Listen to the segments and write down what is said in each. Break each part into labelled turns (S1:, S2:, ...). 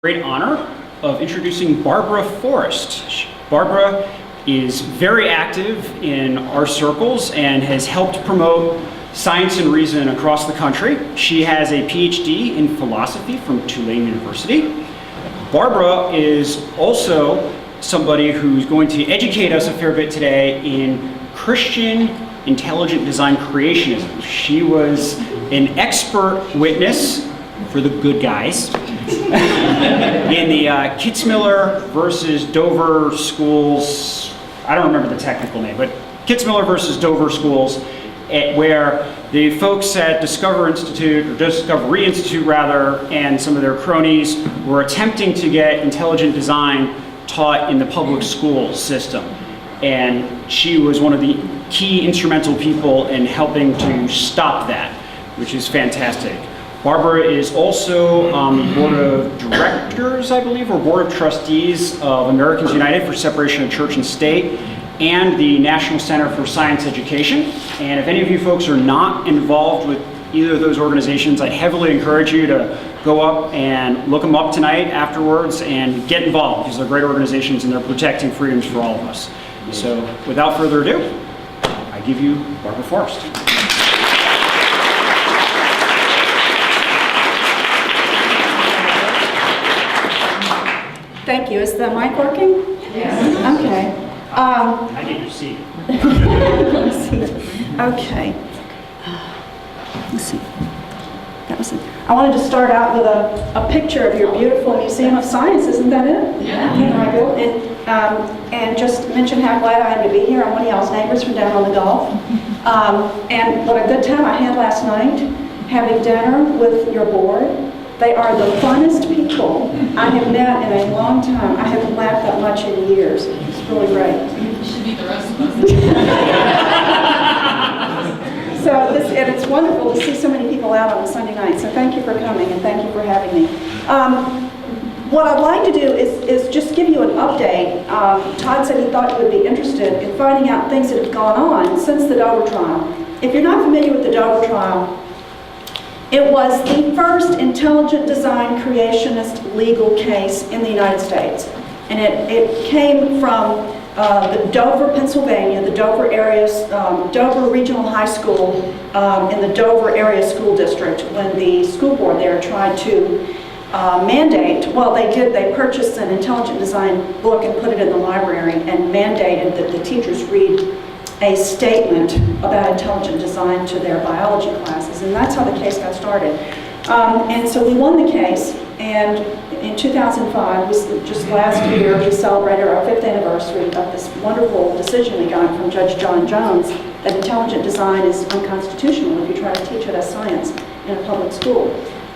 S1: Great honor of introducing Barbara Forrest. Barbara is very active in our circles and has helped promote science and reason across the country. She has a PhD in philosophy from Tulane University. Barbara is also somebody who's going to educate us a fair bit today in Christian intelligent design creationism. She was an expert witness for the good guys in the Kitzmiller versus Dover schools. I don't remember the technical name, but Kitzmiller versus Dover schools, where the folks at Discovery Institute rather, and some of their cronies were attempting to get intelligent design taught in the public school system. And she was one of the key instrumental people in helping to stop that, which is fantastic. Barbara is also on the board of directors, I believe, or board of trustees of Americans United for Separation of Church and State and the National Center for Science Education. And if any of you folks are not involved with either of those organizations, I'd heavily encourage you to go up and look them up tonight afterwards and get involved, because they're great organizations and they're protecting freedoms for all of us. So without further ado, I give you Barbara Forrest.
S2: Thank you. Is the mic working?
S1: Yes.
S2: Okay.
S1: I get your seat.
S2: Okay. Let's see. That was it. I wanted to start out with a picture of your beautiful Museum of Science. Isn't that it? Yeah. And just mention how glad I am to be here. I'm one of y'all's neighbors from down on the Gulf. And what a good time I had last night having dinner with your board. They are the funnest people I have met in a long time. I haven't laughed that much in years. It's really great.
S3: You should meet the rest of us.
S2: And it's wonderful to see so many people out on a Sunday night. So thank you for coming and thank you for having me. What I'd like to do is just give you an update. Todd said he thought you would be interested in finding out things that have gone on since the Dover trial. If you're not familiar with the Dover trial, it was the first intelligent design creationist legal case in the United States. And it came from the Dover, Pennsylvania, the Dover Regional High School in the Dover Area School District, when the school board there tried to mandate, well, they purchased an intelligent design book and put it in the library and mandated that the teachers read a statement about intelligent design to their biology classes, and that's how the case got started. And so we won the case, and in 2005, just last year, we celebrated our 5th anniversary of this wonderful decision we got from Judge John Jones that intelligent design is unconstitutional if you try to teach it as science in a public school.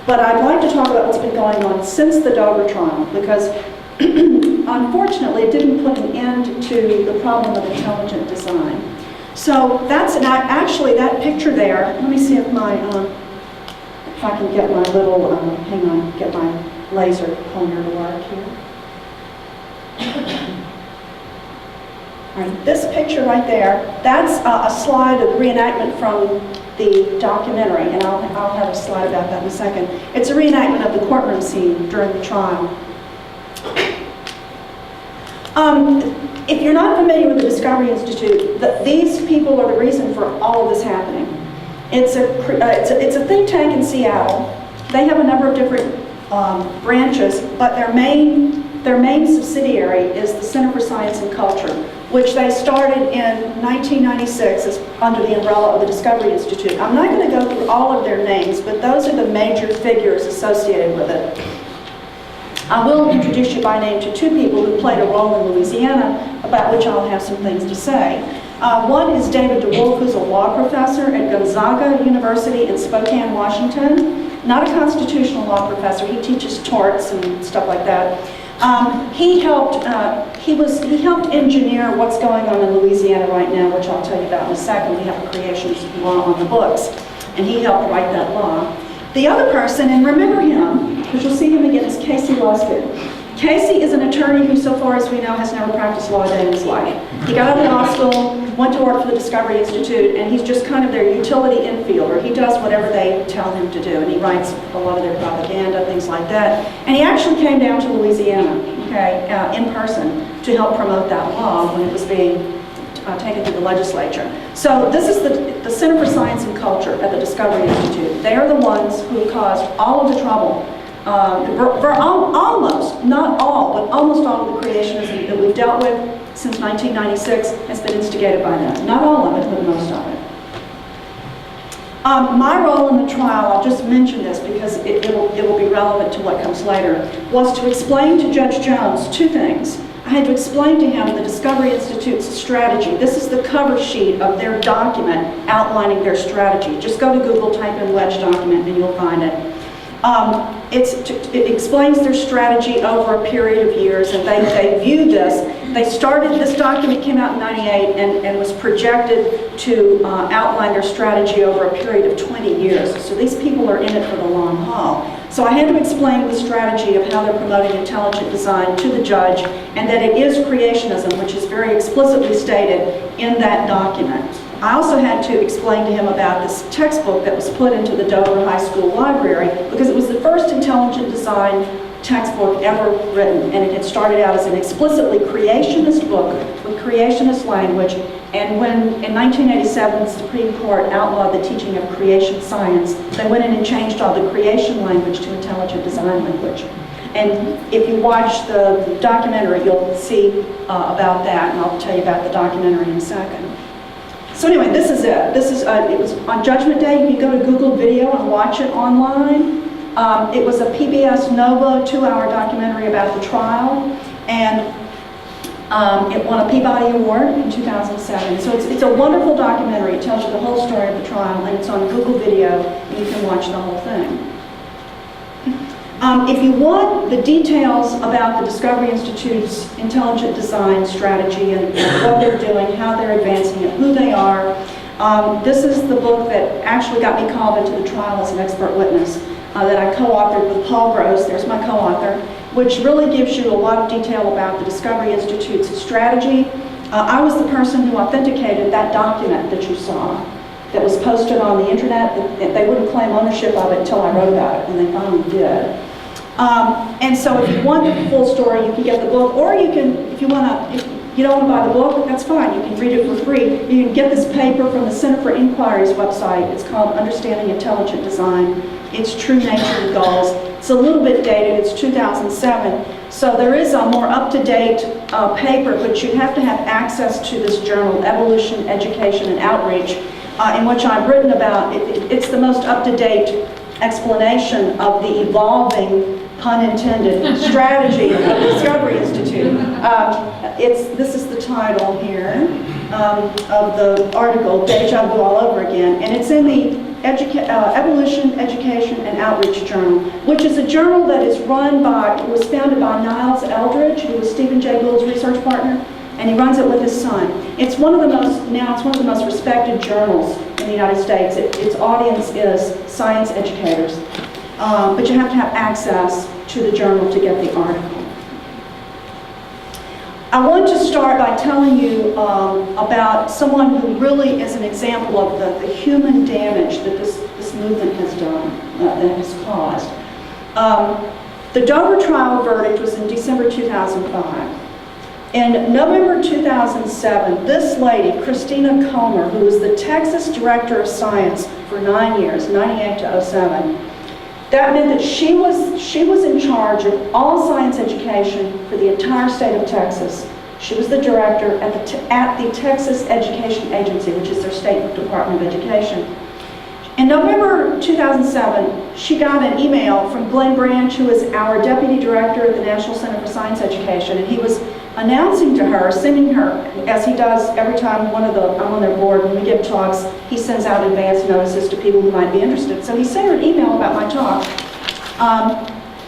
S2: But I'd like to talk about what's been going on since the Dover trial, because unfortunately, it didn't put an end to the problem of intelligent design. So that's actually that picture there. Let me see if if I can get my little hang on, get my laser pointer to work here. All right, this picture right there, that's a slide of reenactment from the documentary, and I'll have a slide about that in a second. It's a reenactment of the courtroom scene during the trial. If you're not familiar with the Discovery Institute, these people are the reason for all of this happening. It's a think tank in Seattle. They have a number of different branches, but their main subsidiary is the Center for Science and Culture, which they started in 1996 under the umbrella of the Discovery Institute. I'm not going to go through all of their names, but those are the major figures associated with it. I will introduce you by name to two people who played a role in Louisiana, about which I'll have some things to say. One is David DeWolf, who's a law professor at Gonzaga University in Spokane, Washington. Not a constitutional law professor. He teaches torts and stuff like that. He helped engineer what's going on in Louisiana right now, which I'll tell you about in a second. We have a creationist law on the books, and he helped write that law. The other person, and remember him, because you'll see him again, is Casey Luskin. Casey is an attorney who, so far as we know, has never practiced law a day in his life. He got out of law school, went to work for the Discovery Institute, and he's just kind of their utility infielder. He does whatever they tell him to do, and he writes a lot of their propaganda, things like that. And he actually came down to Louisiana, okay, in person to help promote that law when it was being taken to the legislature. So this is the Center for Science and Culture at the Discovery Institute. They are the ones who caused all of the trouble. For almost, not all, but almost all of the creationism that we've dealt with since 1996 has been instigated by them. Not all of it, but most of it. My role in the trial, I'll just mention this because it will be relevant to what comes later, was to explain to Judge Jones two things. I had to explain to him the Discovery Institute's strategy. This is the cover sheet of their document outlining their strategy. Just go to Google, type in Wedge document, and you'll find it. It explains their strategy over a period of years, and they viewed this. They started, this document came out in '98 and was projected to outline their strategy over a period of 20 years. So these people are in it for the long haul. So I had to explain the strategy of how they're promoting intelligent design to the judge, and that it is creationism, which is very explicitly stated in that document. I also had to explain to him about this textbook that was put into the Dover High School library, because it was the first intelligent design textbook ever written, and it had started out as an explicitly creationist book with creationist language. And when in 1987 the Supreme Court outlawed the teaching of creation science, they went in and changed all the creation language to intelligent design language. And if you watch the documentary, you'll see about that, and I'll tell you about the documentary in a second. So anyway, this is it. This is it was on Judgment Day. You can go to Google Video and watch it online. It was a PBS Nova 2-hour documentary about the trial, and it won a Peabody Award in 2007. So it's a wonderful documentary. It tells you the whole story of the trial, and it's on Google Video, and you can watch the whole thing. If you want the details about the Discovery Institute's intelligent design strategy and what they're doing, how they're advancing it, who they are, this is the book that actually got me called into the trial as an expert witness that I co-authored with Paul Gross. There's my co-author, which really gives you a lot of detail about the Discovery Institute's strategy. I was the person who authenticated that document that you saw that was posted on the internet. They wouldn't claim ownership of it until I wrote about it, and they finally did. And so if you want the full story, you can get the book, or you can, if you don't want to buy the book, that's fine. You can read it for free. You can get this paper from the Center for Inquiry's website. It's called Understanding Intelligent Design. Its True Nature and Goals. It's a little bit dated. It's 2007. So there is a more up-to-date paper, but you have to have access to this journal, Evolution, Education, and Outreach, in which I've written about, it's the most up-to-date explanation of the evolving, pun intended, strategy of the Discovery Institute. This is the title here of the article, Deja Vu All Over Again, and it's in the Evolution, Education, and Outreach Journal, which is a journal that is run by, it was founded by Niles Eldridge, who was Stephen Jay Gould's research partner, and he runs it with his son. It's one of the most respected journals in the United States. Its audience is science educators, but you have to have access to the journal to get the article. I want to start by telling you about someone who really is an example of the human damage that this movement has done, that has caused. The Dover trial verdict was in December 2005. In November 2007, this lady, Christina Comer, who was the Texas Director of Science for 9 years, 98 to 07, that meant that she was in charge of all science education for the entire state of Texas. She was the director at the Texas Education Agency, which is their state Department of Education. In November 2007, she got an email from Glenn Branch, who is our deputy director at the National Center for Science Education, and he was announcing to her, sending her, as he does every time I'm on their board, when we give talks, he sends out advance notices to people who might be interested. So he sent her an email about my talk.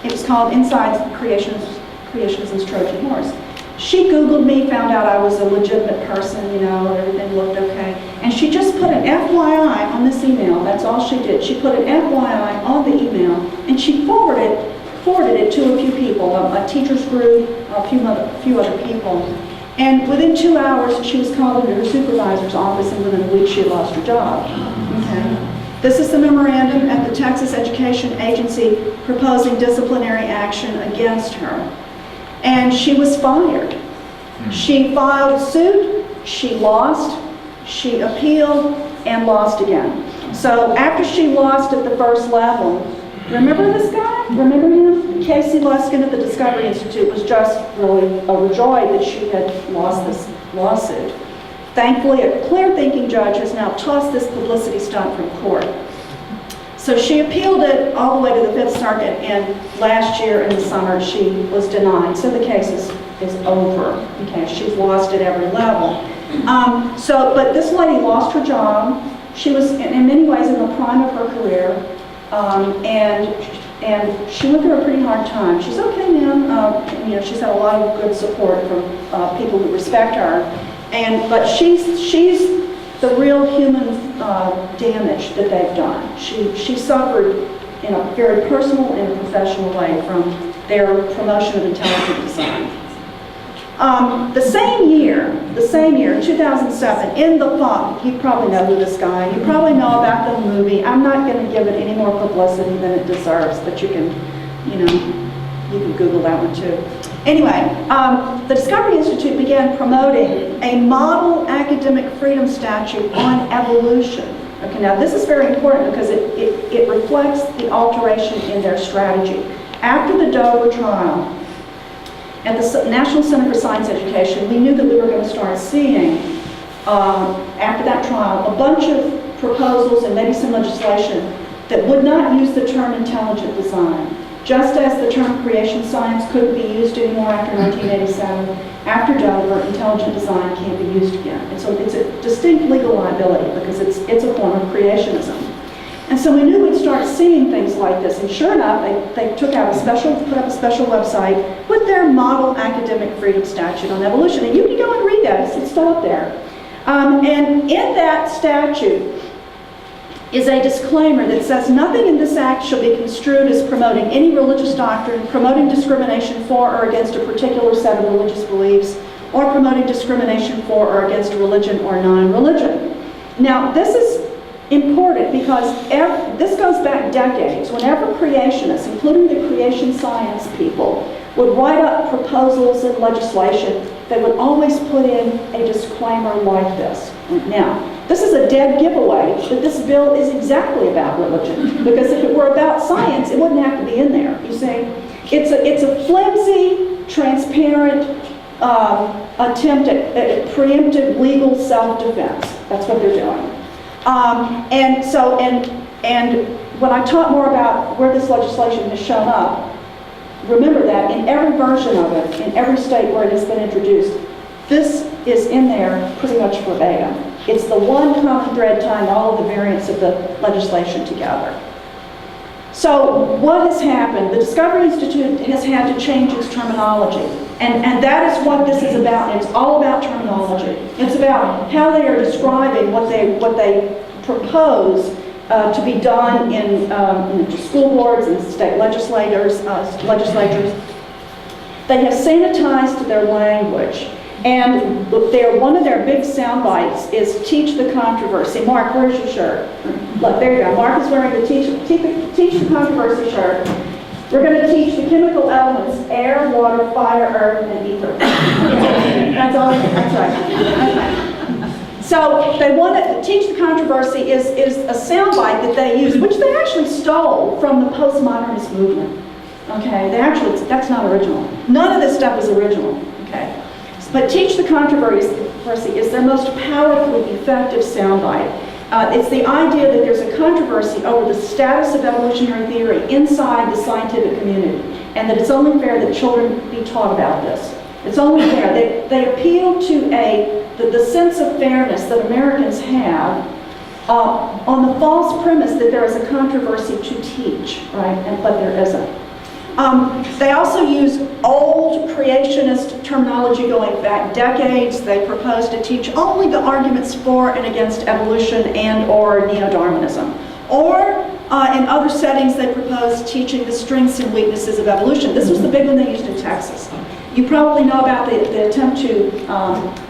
S2: It was called Inside Creationism's Trojan Horse. She Googled me, found out I was a legitimate person, everything looked okay. And she just put an FYI on this email. That's all she did. She put an FYI on the email, and she forwarded forwarded it to a few people, a teacher's group, a few other people. And within 2 hours, she was called into her supervisor's office, and within a week, she had lost her job. Okay. This is the memorandum at the Texas Education Agency proposing disciplinary action against her. And she was fired. She filed suit, she lost, she appealed, and lost again. So after she lost at the first level, remember this guy? Remember him? Casey Luskin at the Discovery Institute was just really overjoyed that she had lost this lawsuit. Thankfully, a clear-thinking judge has now tossed this publicity stunt from court. So she appealed it all the way to the Fifth Circuit, and last year in the summer she was denied. So the case is over. Okay, she's lost at every level. But this lady lost her job. She was in many ways in the prime of her career, and she went through a pretty hard time. She's okay now. She's had a lot of good support from people who respect her, but she's the real human damage that they've done. She suffered in a very personal and professional way from their promotion of intelligent design. The same year, 2007, in the fall, you probably know who this guy, you probably know about the movie. I'm not going to give it any more publicity than it deserves, but you can Google that one too. Anyway, the Discovery Institute began promoting a model academic freedom statute on evolution. Okay, now this is very important because it reflects the alteration in their strategy. After the Dover trial, at the National Center for Science Education, we knew that we were going to start seeing, after that trial, a bunch of proposals and maybe some legislation that would not use the term intelligent design. Just as the term creation science couldn't be used anymore after 1987, after Dover, intelligent design can't be used again. And so it's a distinct legal liability because it's a form of creationism. And so we knew we'd start seeing things like this, and sure enough, they put up a special website with their model academic freedom statute on evolution, and you can go and read that, it's still up there. And in that statute is a disclaimer that says nothing in this act shall be construed as promoting any religious doctrine, promoting discrimination for or against a particular set of religious beliefs, or promoting discrimination for or against religion or non-religion. Now, this is important because this goes back decades. Whenever creationists, including the creation science people, would write up proposals and legislation, they would always put in a disclaimer like this. Now, this is a dead giveaway that this bill is exactly about religion, because if it were about science, it wouldn't have to be in there. You see, it's a flimsy, transparent attempt at preemptive legal self-defense. That's what they're doing. And when I talk more about where this legislation has shown up, remember that in every version of it, in every state where it has been introduced, this is in there pretty much verbatim. It's the one common thread tying all of the variants of the legislation together. So what has happened? The Discovery Institute has had to change its terminology. And that is what this is about. It's all about terminology. It's about how they are describing what they propose to be done in school boards and state legislatures. They have sanitized their language. And one of their big sound bites is teach the controversy. Mark, where's your shirt? Look, there you go. Mark is wearing the teach the controversy shirt. We're going to teach the chemical elements, air, water, fire, earth, and ether. That's all. That's right. Okay. So they want to teach the controversy is a soundbite that they use, which they actually stole from the postmodernist movement. Okay, that's not original. None of this stuff is original. Okay, but teach the controversy is their most powerfully effective soundbite. It's the idea that there's a controversy over the status of evolutionary theory inside the scientific community, and that it's only fair that children be taught about this. It's only fair. They appeal to the sense of fairness that Americans have on the false premise that there is a controversy to teach, right? But there isn't. They also use old creationist terminology going back decades. They propose to teach only the arguments for and against evolution and or neo-Darwinism. Or In other settings, they proposed teaching the strengths and weaknesses of evolution. This was the big one they used in Texas. You probably know about the attempt to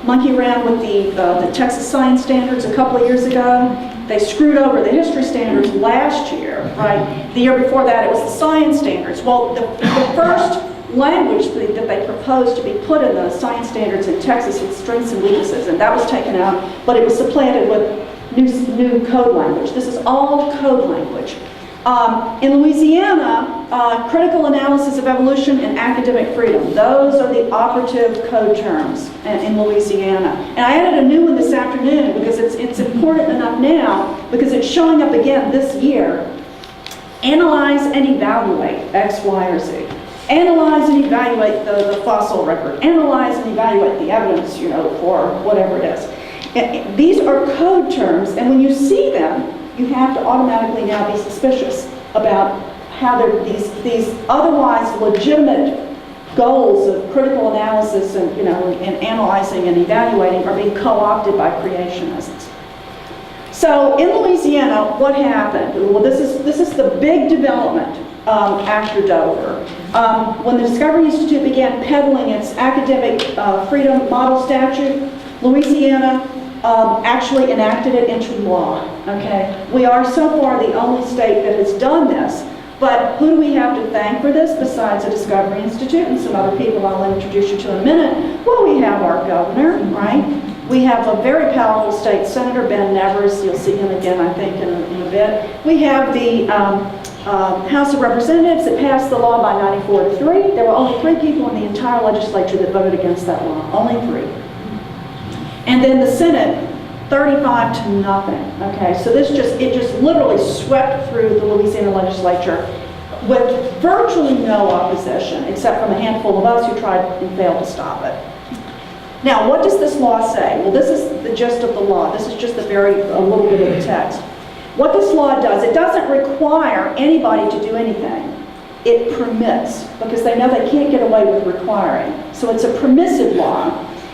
S2: monkey around with the Texas science standards a couple of years ago. They screwed over the history standards last year, right? The year before that, it was the science standards. Well, the first language that they proposed to be put in the science standards in Texas was strengths and weaknesses, and that was taken out, but it was supplanted with new code language. This is all code language. In Louisiana, critical analysis of evolution and academic freedom. Those are the operative code terms in Louisiana. And I added a new one this afternoon because it's important enough now because it's showing up again this year. Analyze and evaluate X, Y, or Z. Analyze and evaluate the fossil record. Analyze and evaluate the evidence, for whatever it is. These are code terms, and when you see them, you have to automatically now be suspicious about how these otherwise legitimate goals of critical analysis and and analyzing and evaluating are being co-opted by creationists. So in Louisiana, what happened? Well, this is the big development after Dover. When the Discovery Institute began peddling its academic freedom model statute, Louisiana actually enacted it into law, okay? We are so far the only state that has done this, but who do we have to thank for this besides the Discovery Institute and some other people I'll introduce you to in a minute? Well, we have our governor, right? We have a very powerful state senator, Ben Nevers. You'll see him again, I think, in a bit. We have the House of Representatives that passed the law by 94-3. There were only 3 people in the entire legislature that voted against that law, only 3. And then the Senate, 35-0, okay? So it just literally swept through the Louisiana legislature with virtually no opposition, except from a handful of us who tried and failed to stop it. Now, what does this law say? Well, this is the gist of the law. This is just a little bit of the text. What this law does, it doesn't require anybody to do anything. It permits, because they know they can't get away with requiring. So it's a permissive law.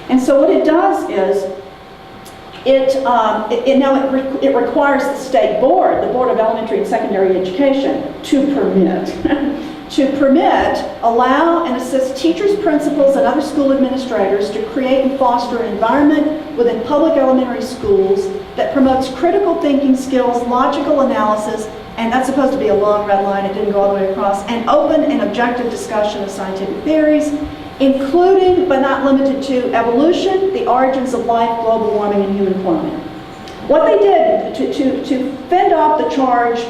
S2: And so what it does is, it requires the state board, the Board of Elementary and Secondary Education, to permit. To permit, allow, and assist teachers, principals, and other school administrators to create and foster an environment within public elementary schools that promotes critical thinking skills, logical analysis, and that's supposed to be a long red line, it didn't go all the way across, and open and objective discussion of scientific theories, including but not limited to evolution, the origins of life, global warming, and human cloning. What they did to fend off the charge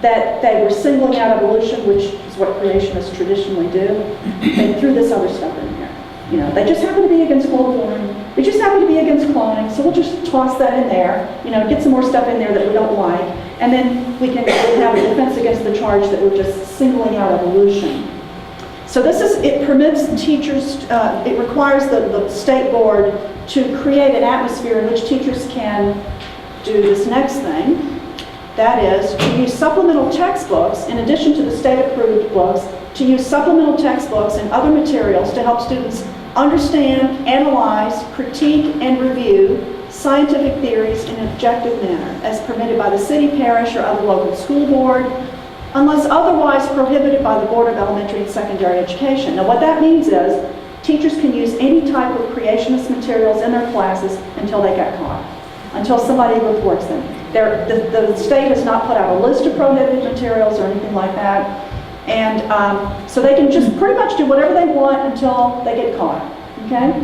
S2: that they were singling out evolution, which is what creationists traditionally do, they threw this other stuff in there. They just happen to be against global warming. They just happen to be against cloning, so we'll just toss that in there, get some more stuff in there that we don't like, and then we can have a defense against the charge that we're just singling out evolution. So it permits teachers, it requires the state board to create an atmosphere in which teachers can do this next thing. That is, to use supplemental textbooks, in addition to the state-approved books, to use supplemental textbooks and other materials to help students understand, analyze, critique, and review scientific theories in an objective manner, as permitted by the city, parish, or other local school board, unless otherwise prohibited by the Board of Elementary and Secondary Education. Now what that means is, teachers can use any type of creationist materials in their classes until they get caught, until somebody reports them. The state has not put out a list of prohibited materials or anything like that, and so they can just pretty much do whatever they want until they get caught, okay?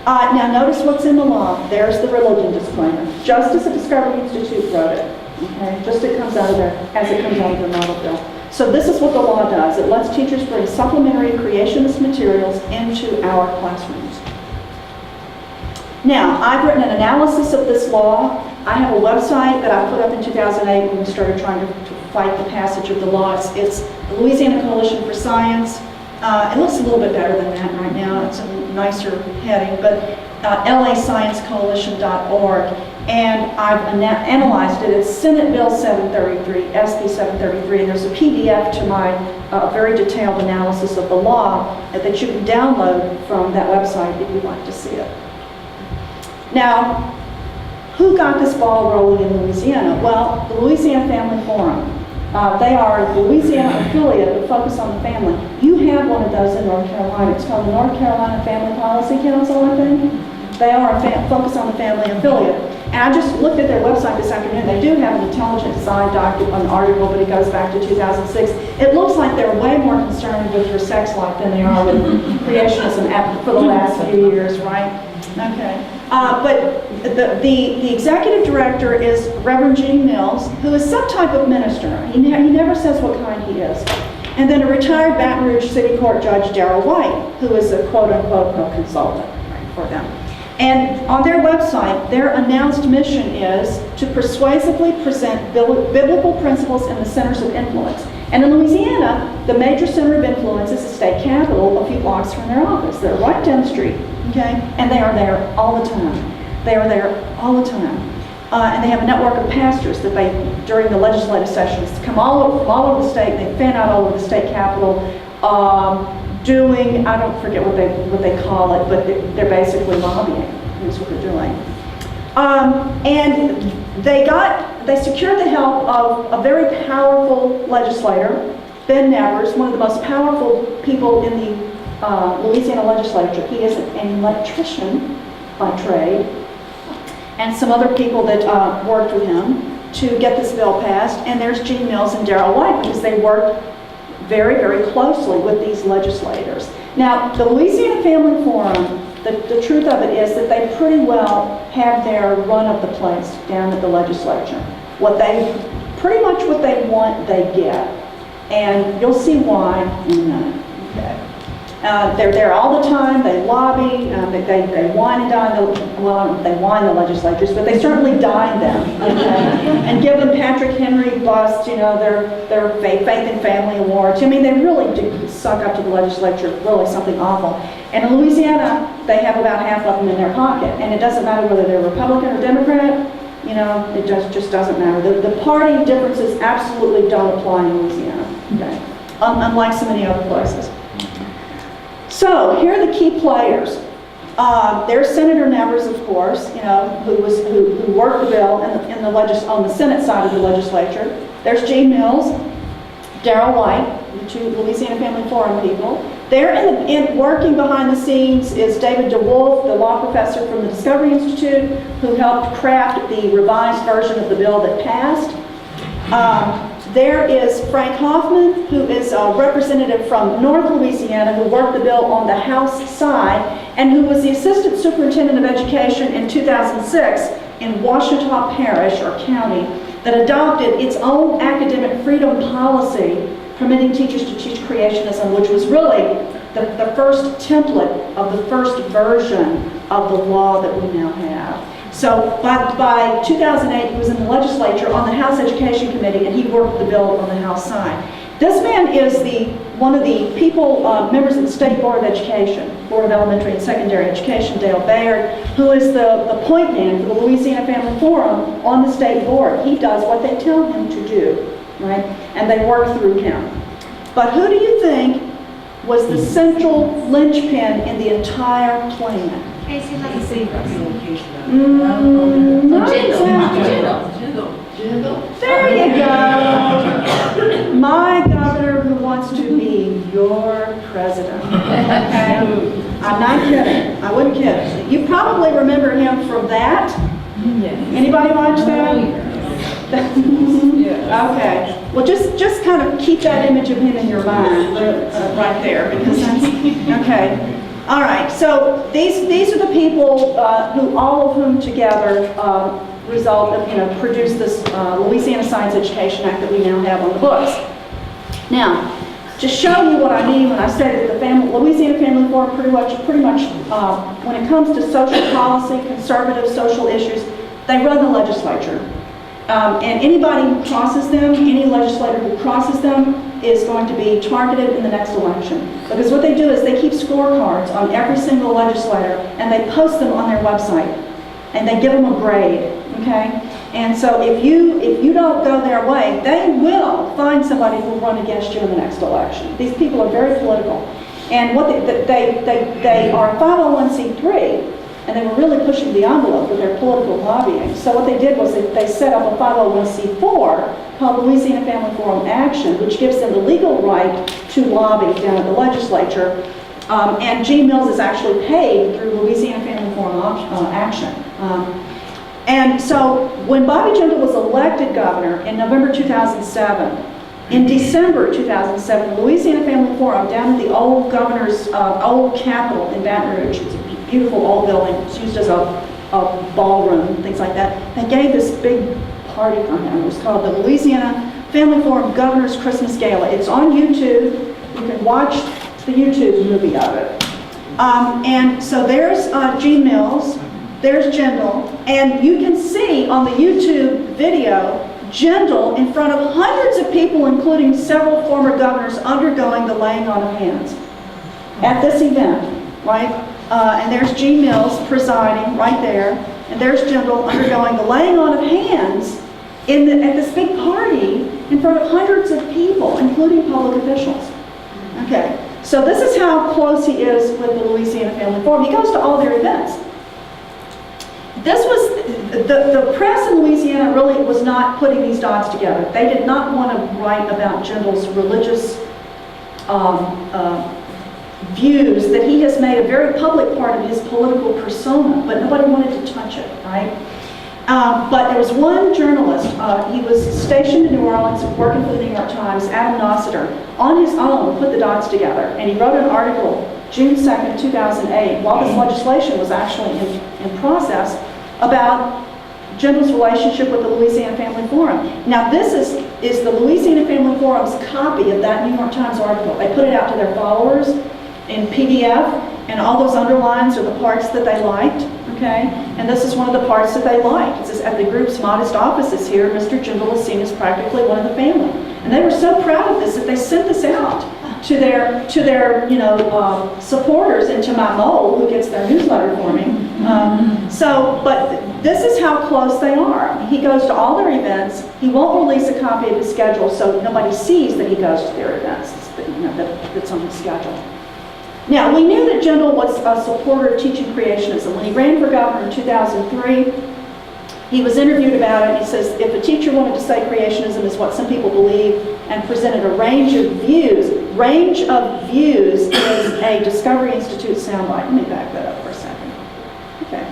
S2: Now notice what's in the law. There's the religion disclaimer. Just as the Discovery Institute wrote it. Okay, just it comes out of there as it comes out of the model bill. So this is what the law does. It lets teachers bring supplementary creationist materials into our classrooms. Now, I've written an analysis of this law. I have a website that I put up in 2008 when we started trying to fight the passage of the law. It's the Louisiana Coalition for Science. It looks a little bit better than that right now. It's a nicer heading, but lasciencecoalition.org. And I've analyzed it. It's Senate Bill 733, SB 733, and there's a PDF to my very detailed analysis of the law that you can download from that website if you'd like to see it. Now, who got this ball rolling in Louisiana? Well, the Louisiana Family Forum. They are a Louisiana affiliate that focus on the family. You have one of those in North Carolina. It's called the North Carolina Family Policy Council, I think. They are a focus on the family affiliate. And I just looked at their website this afternoon. They do have an intelligent design document, an article, but it goes back to 2006. It looks like they're way more concerned with your sex life than they are with creationism for the last few years, right? Okay. But the executive director is Reverend Gene Mills, who is some type of minister. He never says what kind he is. And then a retired Baton Rouge City Court Judge, Darrell White, who is a quote-unquote consultant for them. And on their website, their announced mission is to persuasively present biblical principles in the centers of influence. And in Louisiana, the major center of influence is the state capitol, a few blocks from their office. They're right down the street, okay? And they are there all the time. They are there all the time. And they have a network of pastors that they, during the legislative sessions, come all over the state. They fan out all over the state capitol, doing, I don't forget what they call it, but they're basically lobbying. That's what they're doing. And they secured the help of a very powerful legislator, Ben Nevers, one of the most powerful people in the Louisiana legislature. He is an electrician by trade, and some other people that worked with him to get this bill passed. And there's Gene Mills and Darrell White, because they worked very, very closely with these legislators. Now, the Louisiana Family Forum, the truth of it is that they pretty well have their run of the place down at the legislature. Pretty much what they want, they get. And you'll see why in a minute. Okay. They're there all the time. They lobby. They wine and dine. Well, I don't know if they wine the legislatures, but they certainly dine them, okay? And give them Patrick Henry busts, their Faith and Family Awards. I mean, they really do suck up to the legislature, really something awful. And in Louisiana, they have about half of them in their pocket. And it doesn't matter whether they're Republican or Democrat. It just doesn't matter. The party differences absolutely don't apply in Louisiana, okay? Unlike so many other places. So here are the key players. There's Senator Nevers, of course, who worked the bill on the Senate side of the legislature. There's Gene Mills, Darrell White, the two Louisiana Family Forum people. There working behind the scenes is David DeWolf, the law professor from the Discovery Institute, who helped craft the revised version of the bill that passed. There is Frank Hoffman, who is a representative from North Louisiana, who worked the bill on the House side, and who was the Assistant Superintendent of Education in 2006 in Washita Parish, or county, that adopted its own academic freedom policy permitting teachers to teach creationism, which was really the first template of the first version of the law that we now have. So by 2008, he was in the legislature on the House Education Committee, and he worked the bill on the House side. This man is one of the members of the State Board of Education, Board of Elementary and Secondary Education, Dale Bayard, who is the point man for the Louisiana Family Forum on the state board. He does what they tell him to do, right? And they work through him. But who do you think was the central linchpin in the entire plan? Not exactly. There you go. My governor who wants to be your president. Okay? I'm not kidding. I wouldn't kid. You probably remember him from that. Anybody watch that? Okay. Well, just kind of keep that image of him in your mind right there, because that's okay. All right, so these are the people who all of whom together produce this Louisiana Science Education Act that we now have on the books. Now, to show you what I mean when I say that the Louisiana Family Forum pretty much when it comes to social policy, conservative social issues, they run the legislature. And anybody who crosses them, any legislator who crosses them, is going to be targeted in the next election. Because what they do is they keep scorecards on every single legislator, and they post them on their website, and they give them a grade, okay? And so if you don't go their way, they will find somebody who will run against you in the next election. These people are very political. And what they are a 501c3, and they were really pushing the envelope with their political lobbying. So what they did was they set up a 501c4 called Louisiana Family Forum Action, which gives them the legal right to lobby down at the legislature. And Gene Mills is actually paid through Louisiana Family Forum Action. And so when Bobby Jindal was elected governor in November 2007, in December 2007, the Louisiana Family Forum down at the old governor's old capitol in Baton Rouge, it's a beautiful old building, it's used as a ballroom, things like that. They gave this big party for him. It was called the Louisiana Family Forum Governor's Christmas Gala. It's on YouTube. You can watch the YouTube movie of it. And so there's Gene Mills, there's Jindal, and you can see on the YouTube video Jindal in front of hundreds of people, including several former governors, undergoing the laying on of hands at this event, right? And there's Gene Mills presiding right there, and there's Jindal undergoing the laying on of hands at this big party in front of hundreds of people, including public officials. Okay, so this is how close he is with the Louisiana Family Forum. He goes to all their events. This was, the press in Louisiana really was not putting these dots together. They did not want to write about Jindal's religious views that he has made a very public part of his political persona, but nobody wanted to touch it, right? But there was one journalist, he was stationed in New Orleans, working for the New York Times, Adam Nossiter, on his own put the dots together, and he wrote an article June 2nd, 2008, while this legislation was actually in process, about Jindal's relationship with the Louisiana Family Forum. Now this is the Louisiana Family Forum's copy of that New York Times article. They put it out to their followers in PDF, and all those underlines are the parts that they liked, okay? And this is one of the parts that they liked. It says, at the group's modest offices here, Mr. Jindal is seen as practically one of the family. And they were so proud of this that they sent this out to their supporters, and to my mole, who gets their newsletter for me. But this is how close they are. He goes to all their events. He won't release a copy of his schedule, so nobody sees that he goes to their events. That's on his schedule. Now, we knew that Jindal was a supporter of teaching creationism. When he ran for governor in 2003, he was interviewed about it, and he says, if a teacher wanted to say creationism is what some people believe, and presented a range of views is a Discovery Institute soundbite. Let me back that up for a second. Okay.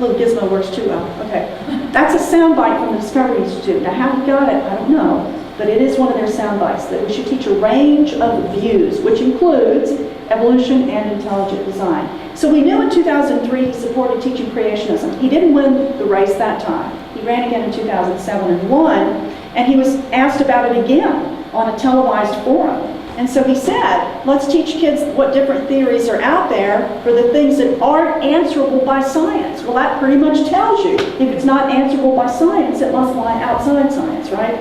S2: Little gizmo works too well. Okay. That's a soundbite from the Discovery Institute. Now, how he got it, I don't know, but it is one of their soundbites, that we should teach a range of views, which includes evolution and intelligent design. So we knew in 2003 he supported teaching creationism. He didn't win the race that time. He ran again in 2007 and won, and he was asked about it again on a televised forum. And so he said, let's teach kids what different theories are out there for the things that aren't answerable by science. Well, that pretty much tells you, if it's not answerable by science, it must lie outside science, right?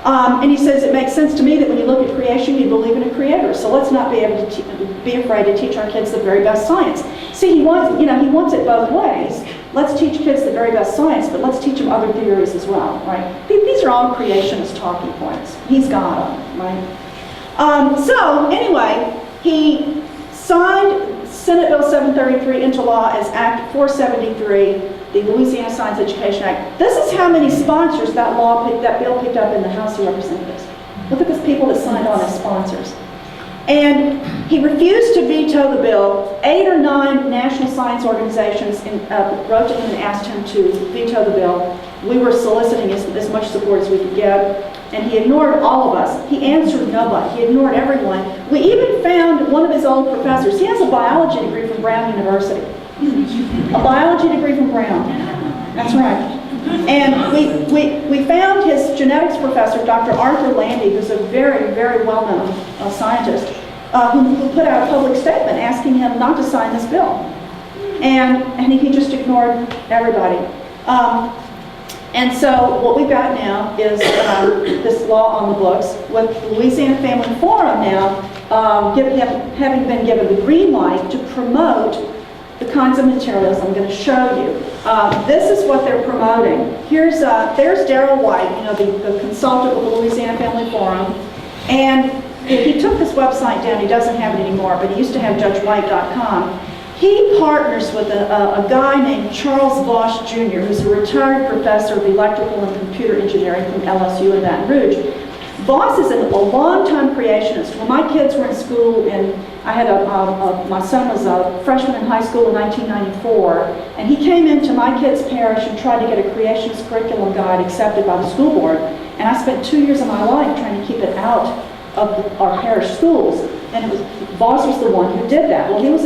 S2: And he says, it makes sense to me that when you look at creation, you believe in a creator. So let's not be able to be afraid to teach our kids the very best science. See, he wants it both ways. Let's teach kids the very best science, but let's teach them other theories as well, right? These are all creationist talking points. He's got them, right? So anyway, he signed Senate Bill 733 into law as Act 473, the Louisiana Science Education Act. This is how many sponsors that bill picked up in the House of Representatives. Look at the people that signed on as sponsors. And he refused to veto the bill. 8 or 9 national science organizations wrote to him and asked him to veto the bill. We were soliciting as much support as we could get, and he ignored all of us. He answered nobody. He ignored everyone. We even found one of his old professors. He has a biology degree from Brown University. A biology degree from Brown. That's right. And we found his genetics professor, Dr. Arthur Landy, who's a very, very well-known scientist, who put out a public statement asking him not to sign this bill. And he just ignored everybody. And so what we've got now is this law on the books, with the Louisiana Family Forum now having been given the green light to promote the kinds of materials I'm going to show you. This is what they're promoting. There's Darrell White, the consultant with the Louisiana Family Forum, and he took this website down. He doesn't have it anymore, but he used to have judgewhite.com. He partners with a guy named Charles Voss Jr., who's a retired professor of electrical and computer engineering from LSU in Baton Rouge. Voss is a longtime creationist. When my kids were in school, and my son was a freshman in high school in 1994, and he came into my kids' parish and tried to get a creationist curriculum guide accepted by the school board. And I spent 2 years of my life trying to keep it out of our parish schools. And Voss was the one who did that. Well, he was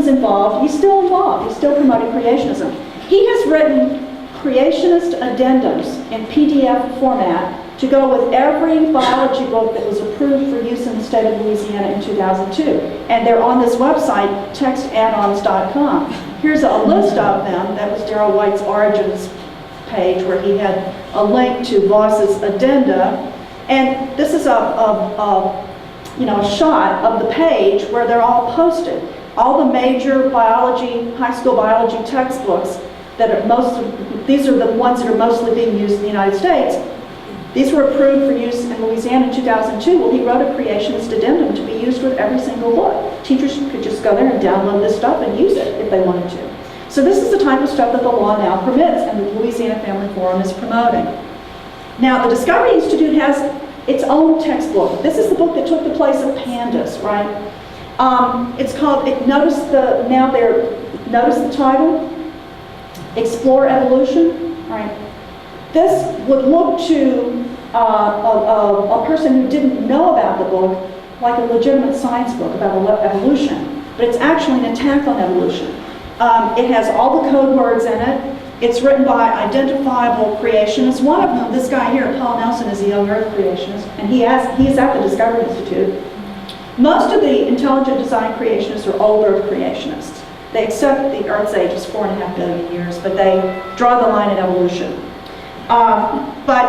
S2: involved. He's still involved. He's still promoting creationism. He has written creationist addendums in PDF format to go with every biology book that was approved for use in the state of Louisiana in 2002. And they're on this website, textaddons.com. Here's a list of them. That was Darrell White's Origins page, where he had a link to Voss's addenda. And this is a shot of the page where they're all posted. All the major high school biology textbooks that are these are the ones that are mostly being used in the United States. These were approved for use in Louisiana in 2002. Well, he wrote a creationist addendum to be used with every single book. Teachers could just go there and download this stuff and use it if they wanted to. So this is the type of stuff that the law now permits and the Louisiana Family Forum is promoting. Now, the Discovery Institute has its own textbook. This is the book that took the place of Pandas, right? It's called, notice the title, Explore Evolution, right? This would look to a person who didn't know about the book like a legitimate science book about evolution, but it's actually an attack on evolution. It has all the code words in it. It's written by identifiable creationists. One of them, this guy here, Paul Nelson, is a young Earth creationist, and he is at the Discovery Institute. Most of the intelligent design creationists are old Earth creationists. They accept the Earth's age is 4.5 billion years, but they draw the line at evolution.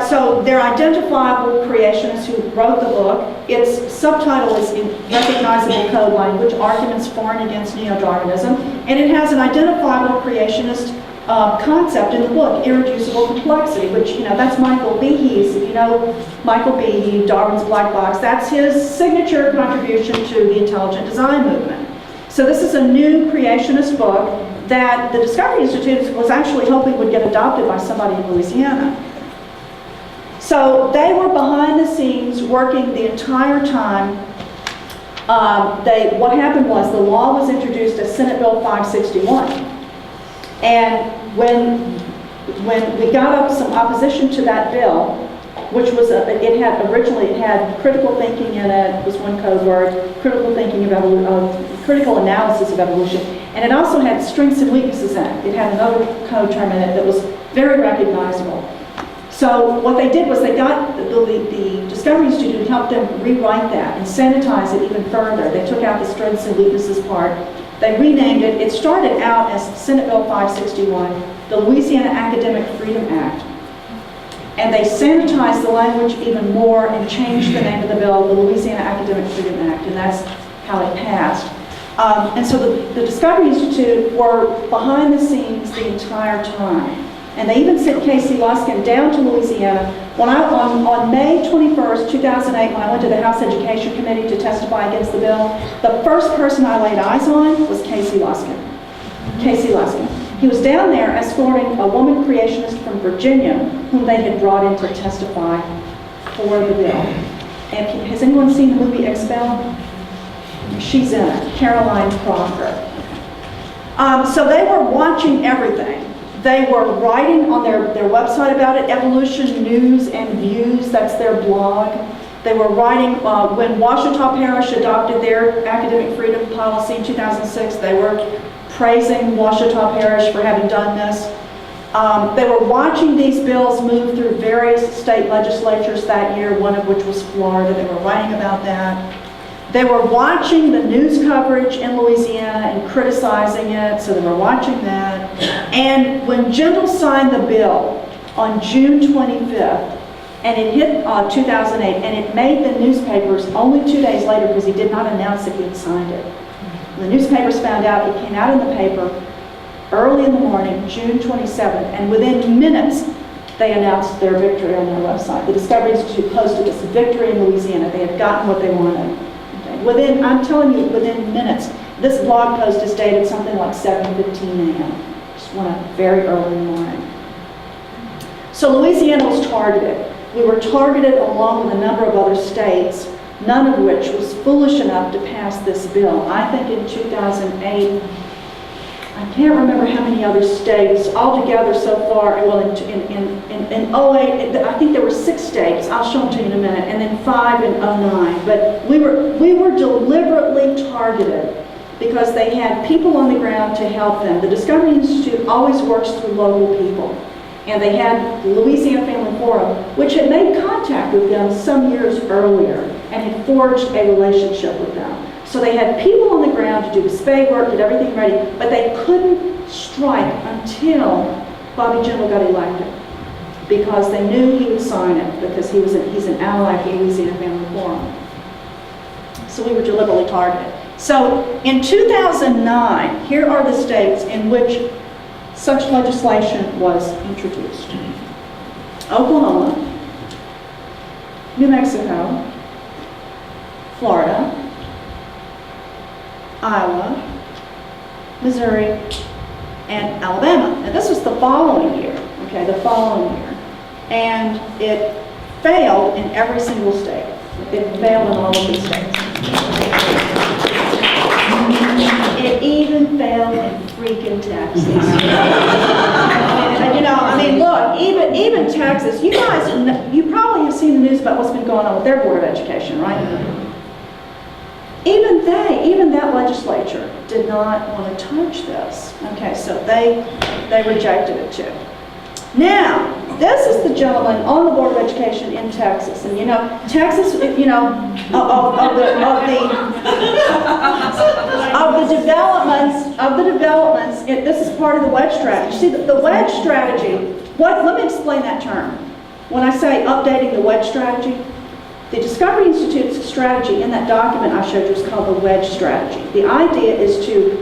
S2: So they're identifiable creationists who wrote the book. Its subtitle is in recognizable code language, Arguments for and Against Neo-Darwinism, and it has an identifiable creationist concept in the book, irreducible complexity, which, that's Michael Behe's. If you know Michael Behe, Darwin's Black Box, that's his signature contribution to the intelligent design movement. So this is a new creationist book that the Discovery Institute was actually hoping would get adopted by somebody in Louisiana. So they were behind the scenes working the entire time. What happened was the law was introduced as Senate Bill 561. And when we got up some opposition to that bill, which was, originally it had critical thinking in it, was one code word, critical thinking of critical analysis of evolution, and it also had strengths and weaknesses in it. It had another code term in it that was very recognizable. So what they did was they got the Discovery Institute to help them rewrite that and sanitize it even further. They took out the strengths and weaknesses part. They renamed it. It started out as Senate Bill 561, the Louisiana Academic Freedom Act. And they sanitized the language even more and changed the name of the bill, the Louisiana Academic Freedom Act, and that's how it passed. And so the Discovery Institute were behind the scenes the entire time. And they even sent Casey Luskin down to Louisiana. On May 21st, 2008, when I went to the House Education Committee to testify against the bill, the first person I laid eyes on was Casey Luskin. Casey Luskin. He was down there escorting a woman creationist from Virginia whom they had brought in to testify for the bill. And has anyone seen the movie Expelled? She's in it, Caroline Crocker. So they were watching everything. They were writing on their website about it, Evolution News and Views, that's their blog. They were writing, when Ouachita Parish adopted their academic freedom policy in 2006, they were praising Ouachita Parish for having done this. They were watching these bills move through various state legislatures that year, one of which was Florida. They were writing about that. They were watching the news coverage in Louisiana and criticizing it, so they were watching that. And when Jindal signed the bill on June 25th, and it hit 2008, and it made the newspapers only 2 days later because he did not announce that he had signed it. The newspapers found out, it came out in the paper early in the morning, June 27th, and within minutes, they announced their victory on their website. The Discovery Institute posted this victory in Louisiana. They had gotten what they wanted. Okay. I'm telling you, within minutes. This blog post is dated something like 7:15 a.m. Just went up very early in the morning. So Louisiana was targeted. We were targeted along with a number of other states, none of which was foolish enough to pass this bill. I think in 2008, I can't remember how many other states altogether so far. Well, in 08, I think there were 6 states. I'll show them to you in a minute, and then 5 in 09. But we were deliberately targeted because they had people on the ground to help them. The Discovery Institute always works through local people, and they had the Louisiana Family Forum, which had made contact with them some years earlier and had forged a relationship with them. So they had people on the ground to do the spade work, get everything ready, but they couldn't strike until Bobby Jindal got elected, because they knew he would sign it, because he's an ally of the Louisiana Family Forum. So we were deliberately targeted. So in 2009, here are the states in which such legislation was introduced: Oklahoma, New Mexico, Florida, Iowa, Missouri, and Alabama. And this was the following year, okay, the following year. And it failed in every single state. It failed in all of these states. It even failed in freaking Texas. And, you know, I mean, look, even Texas, you guys, you probably have seen the news about what's been going on with their Board of Education, right? Even that legislature did not want to touch this. Okay, so they rejected it too. Now, this is the gentleman on the Board of Education in Texas, and you know, Texas, you know, of the developments. This is part of the Wedge strategy. See, the Wedge strategy. Let me explain that term. When I say updating the Wedge strategy, the Discovery Institute's strategy in that document I showed you is called the Wedge strategy. The idea is to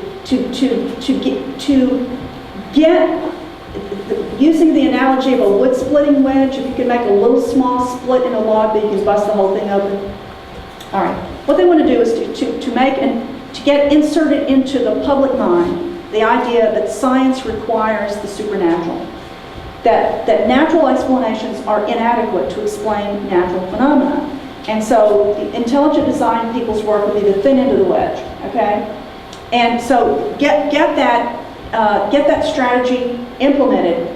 S2: get using the analogy of a wood splitting wedge. If you can make a little small split in a log, then you can bust the whole thing open. All right. What they want to do is to get inserted into the public mind the idea that science requires the supernatural. That natural explanations are inadequate to explain natural phenomena. And so the intelligent design people's work will be the thin end of the wedge, okay? And so get that strategy implemented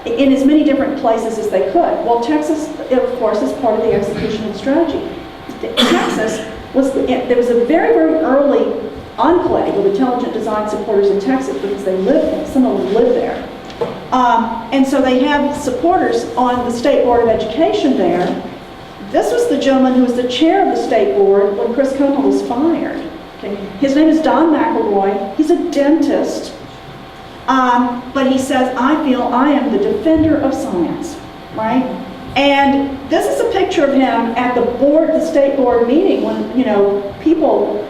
S2: in as many different places as they could. Well, Texas, of course, is part of the execution of the strategy. Texas there was a very, very early enclave of intelligent design supporters in Texas because some of them live there. And so they have supporters on the State Board of Education there. This was the gentleman who was the chair of the State Board when Chris Como was fired. Okay. His name is Don McElroy. He's a dentist. But he says, I feel I am the defender of science, right? And this is a picture of him at the State Board meeting when, you know, people,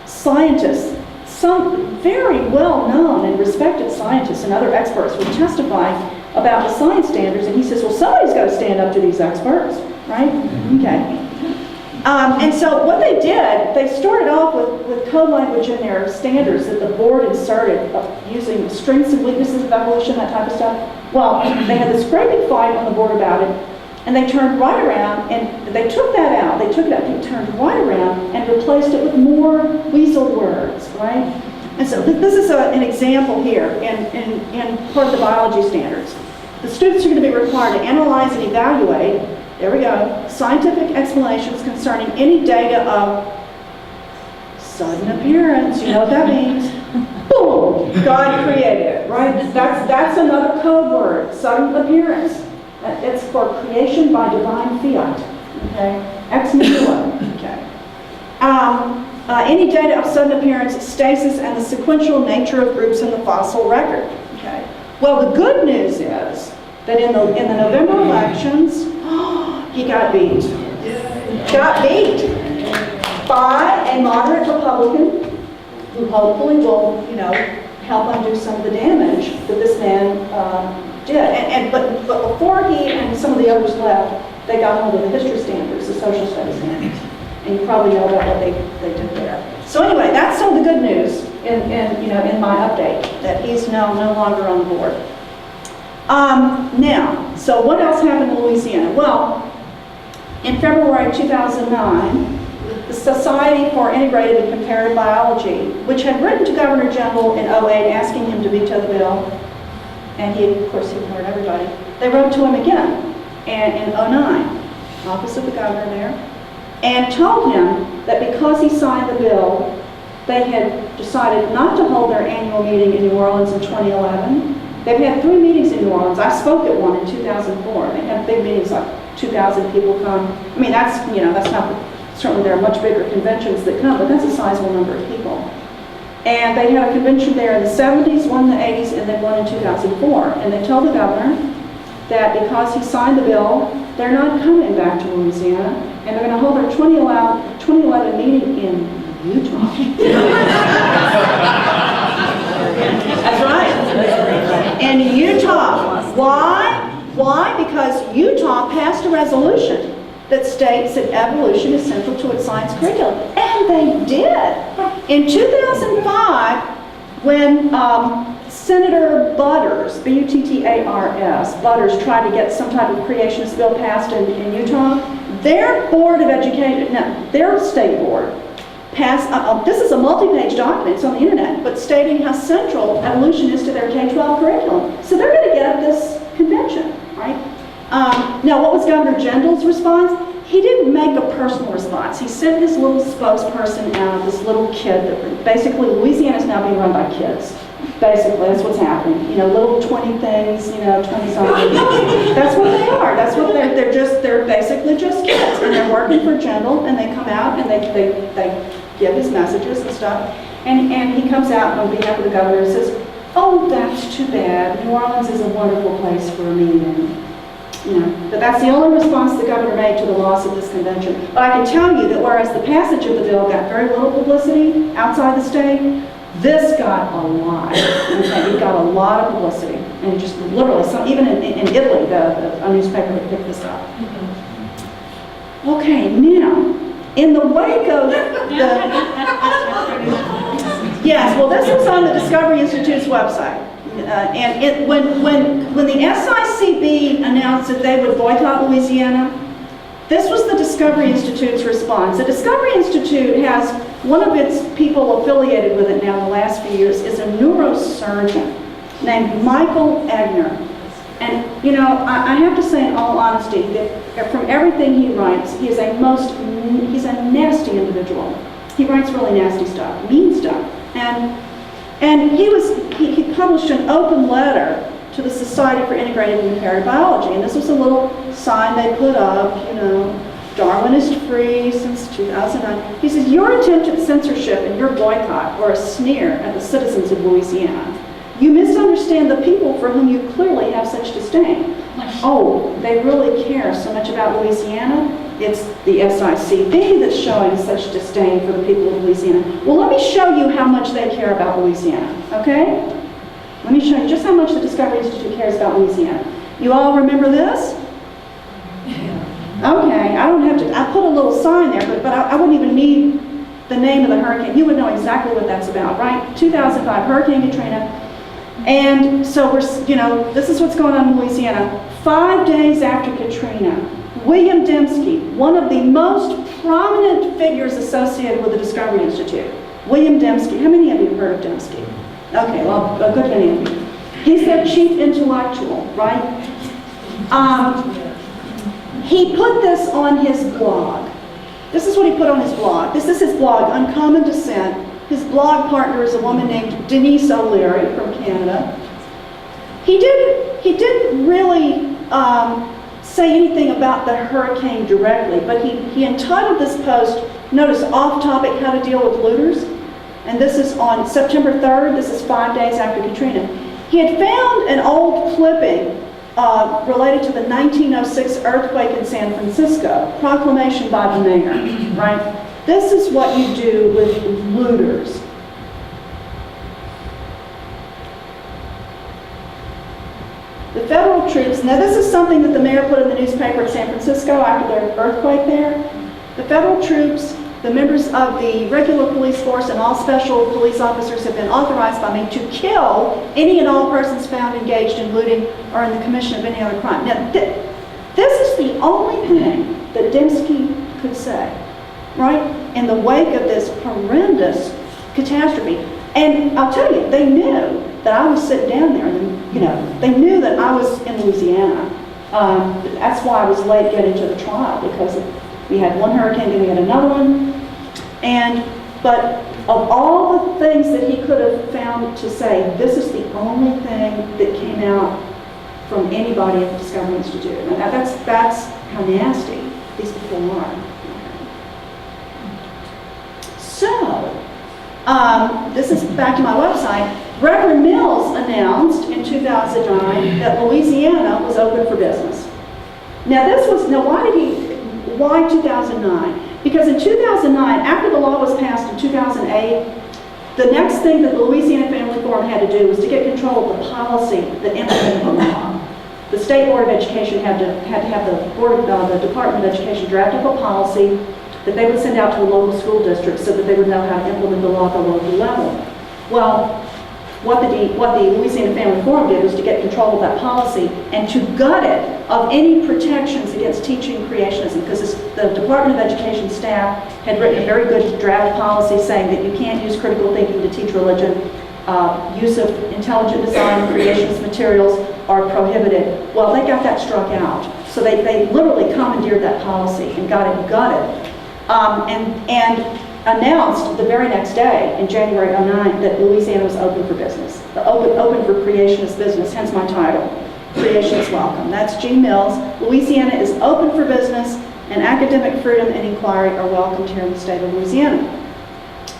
S2: scientists, some very well-known and respected scientists and other experts were testifying about the science standards, and he says, well, somebody's got to stand up to these experts, right? Okay. And so what they did, they started off with code language in their standards that the board inserted using strengths and weaknesses of evolution, that type of stuff. Well, they had this great big fight on the board about it, and they turned right around, and they took that out. They took it out, and turned right around, and replaced it with more weasel words, right? And so this is an example here in part of the biology standards. The students are going to be required to analyze and evaluate, there we go, scientific explanations concerning any data of sudden appearance. You know what that means? Boom! God created it, right? That's another code word, sudden appearance. It's for creation by divine fiat, okay? Ex nihilo, okay? Any data of sudden appearance, stasis, and the sequential nature of groups in the fossil record, okay? Well, the good news is that in the November elections, he got beat. Got beat by a moderate Republican who hopefully will, you know, help undo some of the damage that this man did. But before he and some of the others left, they got hold of the history standards, the social studies standards. And you probably know about what they did So anyway, that's some of the good news in my update, that he's now no longer on the board. Now, so what else happened in Louisiana? Well, in February 2009, the Society for Integrated and Comparative Biology, which had written to Governor General in 2008 asking him to veto the bill, and he, of course, ignored everybody, they wrote to him again and in 2009, opposite the governor there, and told him that because he signed the bill, they had decided not to hold their annual meeting in New Orleans in 2011. They've had 3 meetings in New Orleans. I spoke at one in 2004. They had big meetings, like 2,000 people come. I mean, that's not, certainly there are much bigger conventions that come, but that's a sizable number of people. And they had a convention there in the 70s, one in the 80s, and then one in 2004. And they told the governor that because he signed the bill, they're not coming back to Louisiana, and they're going to hold their 2011 meeting in Utah. That's right. In Utah. Why? Why? Because Utah passed a resolution that states that evolution is central to its science curriculum. And they did. In 2005, when Senator Butters, B-U-T-T-A-R-S, Butters tried to get some type of creationist bill passed in Utah, their Board of Education, no, their state board, passed, this is a multi-page document, it's on the internet, but stating how central evolution is to their K-12 curriculum. So they're going to get at this convention, right? Now, what was Governor Jindal's response? He didn't make a personal response. He sent his little spokesperson out, this little kid, that basically Louisiana is now being run by kids. Basically, that's what's happening. You know, little 20 things, 20-something. That's what they are. That's what they're basically just kids. And they're working for Jindal, and they come out and they give his messages and stuff. And he comes out on behalf of the governor and says, oh, that's too bad. New Orleans is a wonderful place for a meeting. But that's the only response the governor made to the loss of this convention. But I can tell you that whereas the passage of the bill got very little publicity outside the state, this got a lot. Okay, it got a lot of publicity. And just literally, even in Italy, a newspaper had picked this up. Okay, now, in the wake of yes, well, this was on the Discovery Institute's website. When the SICB announced that they would boycott Louisiana, this was the Discovery Institute's response. The Discovery Institute has one of its people affiliated with it now in the last few years is a neurosurgeon named Michael Egner. And I have to say in all honesty that from everything he writes, he's a nasty individual. He writes really nasty stuff, mean stuff. And he published an open letter to the Society for Integrated and Comparative Biology, and this was a little sign they put up, Darwin is free since 2009. He says, your attempt at censorship and your boycott were a sneer at the citizens of Louisiana. You misunderstand the people for whom you clearly have such disdain. Oh, they really care so much about Louisiana? It's the SICB that's showing such disdain for the people of Louisiana. Well, let me show you how much they care about Louisiana, okay? Let me show you just how much the Discovery Institute cares about Louisiana. You all remember this? Okay, I don't have to, I put a little sign there, but I wouldn't even need the name of the hurricane. You would know exactly what that's about, right? 2005, Hurricane Katrina. And so this is what's going on in Louisiana. 5 days after Katrina, William Dembski, one of the most prominent figures associated with the Discovery Institute. William Dembski, how many of you have heard of Dembski? Okay, well, a good many of you. He's their chief intellectual, right? He put this on his blog. This is what he put on his blog. This is his blog, Uncommon Descent. His blog partner is a woman named Denise O'Leary from Canada. He didn't really say anything about the hurricane directly, but he entitled this post, notice, off topic, how to deal with looters. And this is on September 3rd, this is 5 days after Katrina. He had found an old clipping related to the 1906 earthquake in San Francisco, proclamation by the mayor, right? This is what you do with looters. The federal troops, now this is something that the mayor put in the newspaper in San Francisco after the earthquake there. The federal troops the members of the regular police force and all special police officers have been authorized by me to kill any and all persons found engaged in looting or in the commission of any other crime. Now, this is the only thing that Dembski could say, right, in the wake of this horrendous catastrophe. And I'll tell you, they knew that I was sitting down there, and they knew that I was in Louisiana. That's why I was late getting to the trial, because we had one hurricane, then we had another one. But of all the things that he could have found to say, this is the only thing that came out from anybody at the Discovery Institute. And that's how nasty these people are. So, this is back to my website. Reverend Mills announced in 2009 that Louisiana was open for business. Now why 2009? Because in 2009, after the law was passed in 2008, the next thing that the Louisiana Family Forum had to do was to get control of the policy that implemented the law. The State Board of Education had to have the Department of Education draft up a policy that they would send out to the local school districts so that they would know how to implement the law at the local level. Well, what the Louisiana Family Forum did was to get control of that policy and to gut it of any protections against teaching creationism, because the Department of Education staff had written a very good draft policy saying that you can't use critical thinking to teach religion. Use of intelligent design and creationist materials are prohibited. Well, they got that struck out. So they literally commandeered that policy and got it gutted. And announced the very next day, in January '09, that Louisiana was open for business. Open for creationist business, hence my title, Creationist Welcome. That's G. Mills. Louisiana is open for business, and academic freedom and inquiry are welcomed here in the state of Louisiana.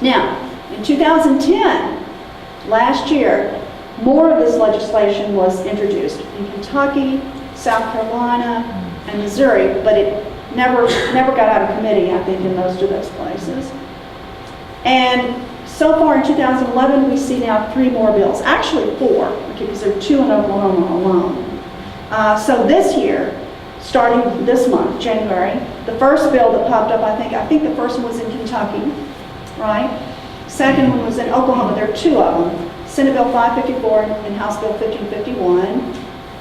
S2: Now, in 2010, last year, more of this legislation was introduced in Kentucky, South Carolina, and Missouri, but it never got out of committee, I think, in most of those places. And so far in 2011, we see now 3 more bills. Actually 4, okay, because there are 2 in Oklahoma alone. So this year, starting this month, January, the first bill that popped up, I think the first one was in Kentucky, right? Second one was in Oklahoma. There are 2 of them. Senate Bill 554 and House Bill 1551.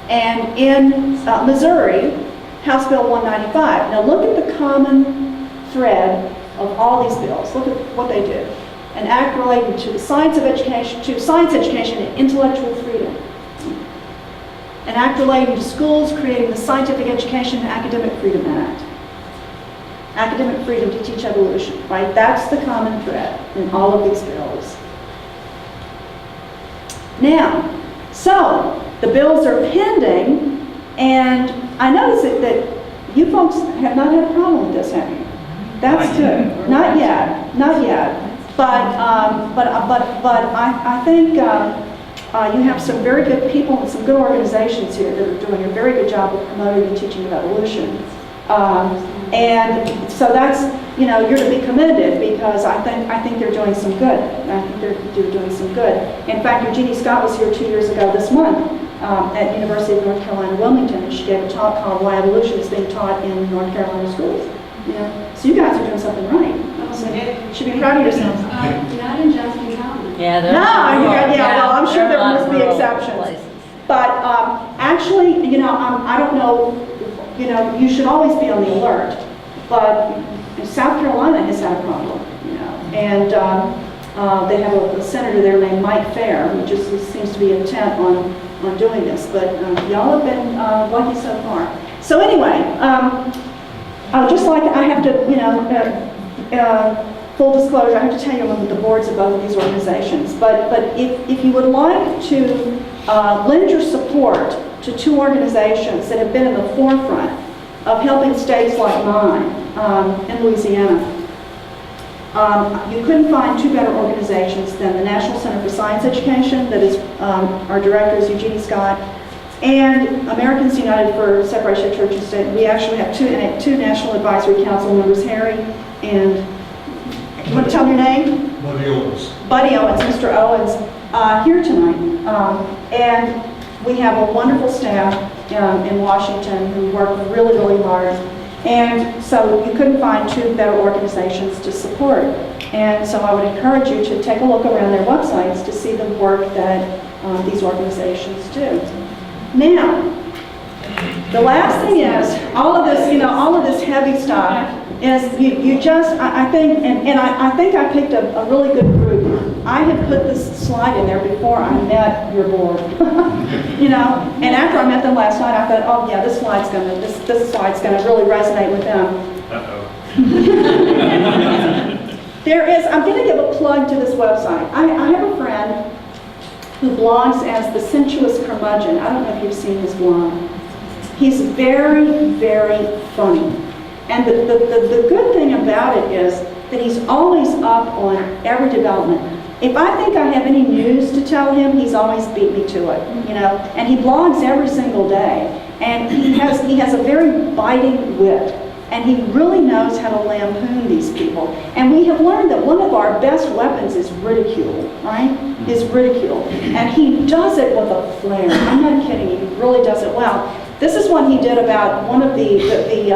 S2: And in Missouri, House Bill 195. Now look at the common thread of all these bills. Look at what they do. An act relating to the science of education, and intellectual freedom. An act relating to schools, creating the Scientific Education and Academic Freedom Act. Academic freedom to teach evolution, right? That's the common thread in all of these bills. Now, so the bills are pending, and I notice that you folks have not had a problem with this, have you? That's good. Not yet. But I think you have some very good people and some good organizations here that are doing a very good job of promoting the teaching of evolution. And so that's, you're to be commended, because I think they're doing some good. I think they're doing some good. In fact, Eugenie Scott was here 2 years ago this month at University of North Carolina, Wilmington, and she gave a talk called "Why Evolution is Being Taught in North Carolina Schools." So you guys are doing something right. So you should be proud of yourselves.
S3: Not in Johnson County.
S2: Yeah, well, I'm sure there must be exceptions. But actually, I don't know, you should always be on the alert. But South Carolina has had a problem, and they have a senator there named Mike Fair, who just seems to be intent on doing this. But y'all have been lucky so far. So anyway, I have to, full disclosure, I have to tell you I'm on the boards of both of these organizations. But if you would like to lend your support to 2 organizations that have been in the forefront of helping states like mine in Louisiana, you couldn't find 2 better organizations than the National Center for Science Education, that is, our director is Eugenie Scott, and Americans United for Separation of Church and State. We actually have 2 National Advisory Council members, Harry and, you want to tell your name?
S4: Buddy Owens.
S2: Buddy Owens, Mr. Owens, here tonight. And we have a wonderful staff in Washington who work really, really hard. And so you couldn't find two better organizations to support. And so I would encourage you to take a look around their websites to see the work that these organizations do. Now, the last thing is, all of this heavy stuff is you just, I think, and I think I picked a really good group. I had put this slide in there before I met your board, and after I met them last night, I thought, oh yeah, this slide's gonna really resonate with them. I'm gonna give a plug to this website. I have a friend who blogs as the Sensuous Curmudgeon. I don't know if you've seen his blog. He's very, very funny. And the good thing about it is that he's always up on every development. If I think I have any news to tell him, he's always beat me to it, And he blogs every single day. And he has a very biting wit. And he really knows how to lampoon these people. And we have learned that one of our best weapons is ridicule, right? Is ridicule. And he does it with a flair. I'm not kidding, he really does it well. This is one he did about one of the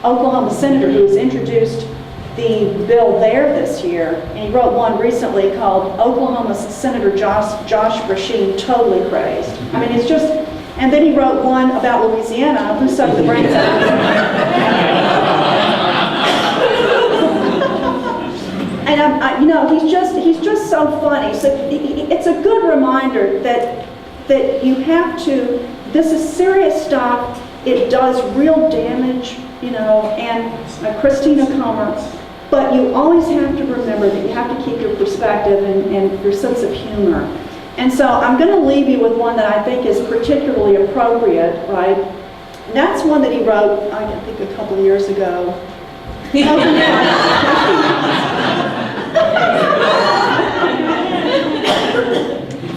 S2: Oklahoma senator who has introduced the bill there this year. And he wrote one recently called Oklahoma Senator Josh Brashear Totally Crazed. I mean, it's just, and then he wrote one about Louisiana, who sucked the brains out of And he's just so funny. So it's a good reminder that you have to. This is serious stuff. It does real damage, and Christina Comer. But you always have to remember that you have to keep your perspective and your sense of humor. And so I'm going to leave you with one that I think is particularly appropriate, right? And that's one that he wrote, I think, a couple of years ago.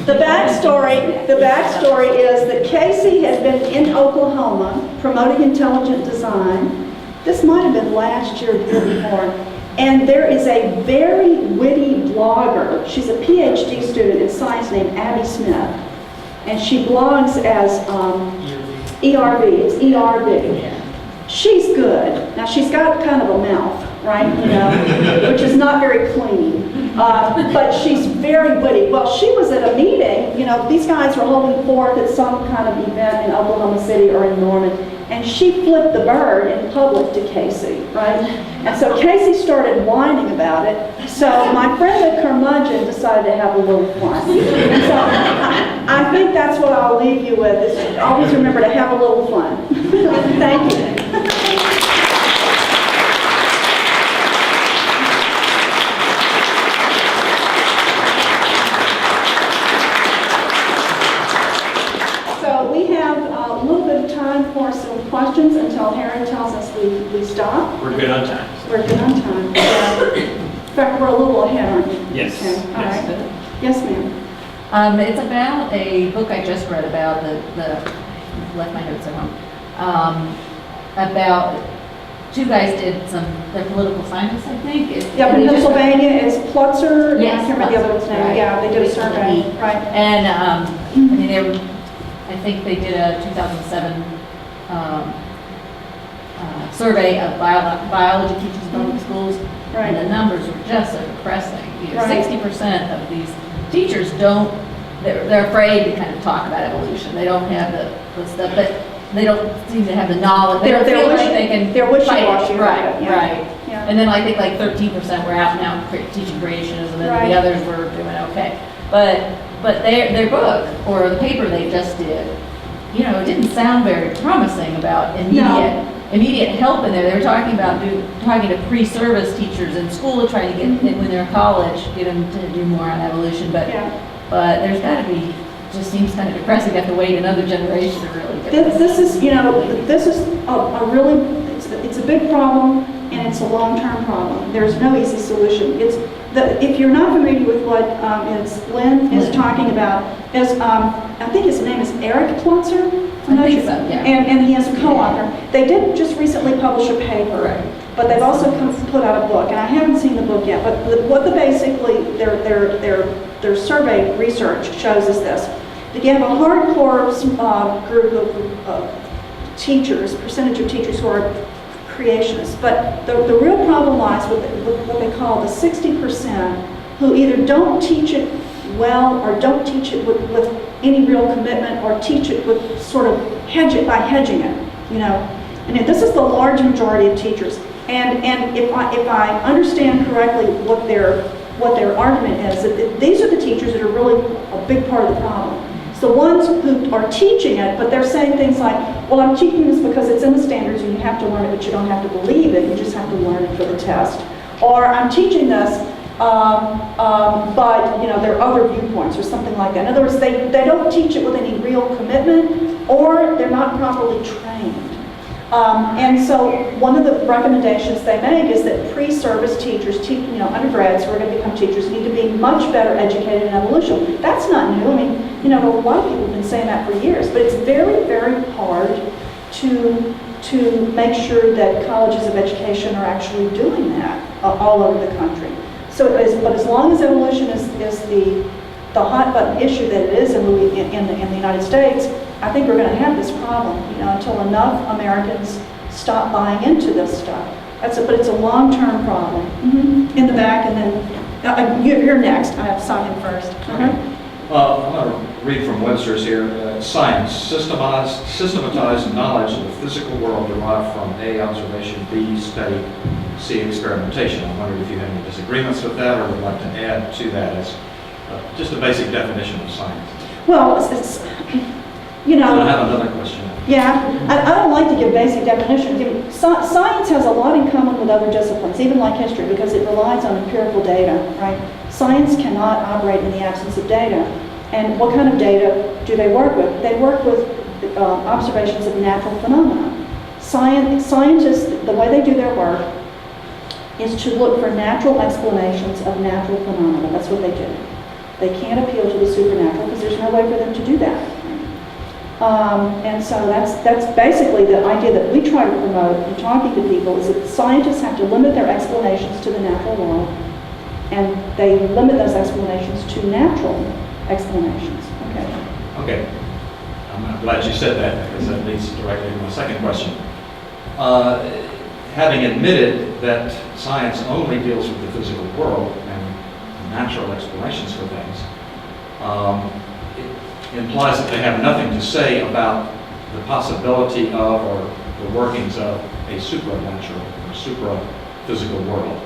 S2: The backstory is that Casey had been in Oklahoma promoting intelligent design. This might have been last year or the year before. And there is a very witty blogger. She's a PhD student in science named Abby Smith. And she blogs as ERV. It's ERV. She's good. Now she's got kind of a mouth, right? Which is not very clean. But she's very witty. Well, she was at a meeting, these guys were holding forth at some kind of event in Oklahoma City or in Norman, and she flipped the bird in public to Casey, right? And so Casey started whining about it. So my friend the curmudgeon decided to have a little fun. And so I think that's what I'll leave you with, is always remember to have a little fun. Thank you. For some questions until Harry tells us we stop.
S4: We're good on time.
S2: We're good on time. In fact, we're a little ahead, aren't we?
S4: Yes.
S2: Okay. All
S4: yes.
S2: right. Yes, ma'am.
S5: It's about a book I just read about left my notes at home. About two guys did they're political scientists, I think.
S2: Yep, in Pennsylvania, it's Plutzer.
S5: Yes,
S2: I can't remember the other one's name.
S5: right.
S2: Yeah, they did a survey. Right.
S5: And I think they did a 2007 survey of biology teachers in public schools,
S2: Right.
S5: and the numbers were just so depressing.
S2: Right.
S5: 60% of these teachers they're afraid to kind of talk about evolution. They don't have the stuff, but they don't seem to have the knowledge. They don't feel like they can
S2: they're wishy-washy.
S5: Right,
S2: Yeah.
S5: right.
S2: Yeah.
S5: And then I think like 13% were out now teaching creationism, and
S2: Right.
S5: the others were doing okay. But their book, or the paper they just did, it didn't sound very promising about immediate help in there. They were talking about talking to pre-service teachers in school, trying to get when they're in college, get them to do more on evolution. But there's got to be, just seems kind of depressing. You have to wait another generation to really get
S2: this is a really, it's a big problem, and it's a long-term problem. There's no easy solution. If you're not familiar with what Lynn is talking about, I think his name is Eric Plutzer.
S5: I think so, yeah.
S2: And he has a co-author. They did just recently publish a paper,
S5: Right.
S2: but they've also put out a book, and I haven't seen the book yet. But basically their survey research shows is this: that you have a hardcore group of teachers, percentage of teachers who are creationists. But the real problem lies with what they call the 60% who either don't teach it well or don't teach it with any real commitment, or teach it with sort of hedge it by hedging it, you know. And this is the large majority of teachers. And if I understand correctly what their argument is, that these are the teachers that are really a big part of the problem. It's the ones who are teaching it, but they're saying things like, well, I'm teaching this because it's in the standards and you have to learn it, but you don't have to believe it, you just have to learn it for the test. Or I'm teaching this, but you know, there are other viewpoints or something like that. In other words, they don't teach it with any real commitment, or they're not properly trained. And so one of the recommendations they make is that pre-service teachers, undergrads who are going to become teachers, need to be much better educated in evolution. That's not new. I mean, a lot of people have been saying that for years, but it's very, very hard to make sure that colleges of education are actually doing that all over the country. But as long as evolution is the hot button issue that it is in the United States, I think we're going to have this problem, until enough Americans stop buying into this stuff. But it's a long-term problem. In the back, and then you're next. I saw him first.
S4: I'm going to read from Webster's here. Science, systematized knowledge of the physical world derived from A, observation, B, study, C, experimentation. I wondered if you had any disagreements with that or would like to add to that as just a basic definition of science.
S2: Well,
S4: And I have another question.
S2: Yeah, I don't like to give basic definitions. Science has a lot in common with other disciplines, even like history, because it relies on empirical data, right? Science cannot operate in the absence of data. And what kind of data do they work with? They work with observations of natural phenomena. Scientists, the way they do their work is to look for natural explanations of natural phenomena. That's what they do. They can't appeal to the supernatural because there's no way for them to do that. And so that's basically the idea that we try to promote in talking to people, is that scientists have to limit their explanations to the natural world, and they limit those explanations to natural explanations.
S4: Okay. I'm glad you said that, because that leads directly to my second question. Having admitted that science only deals with the physical world and natural explanations for things, it implies that they have nothing to say about the possibility of or the workings of a supernatural or supra-physical world.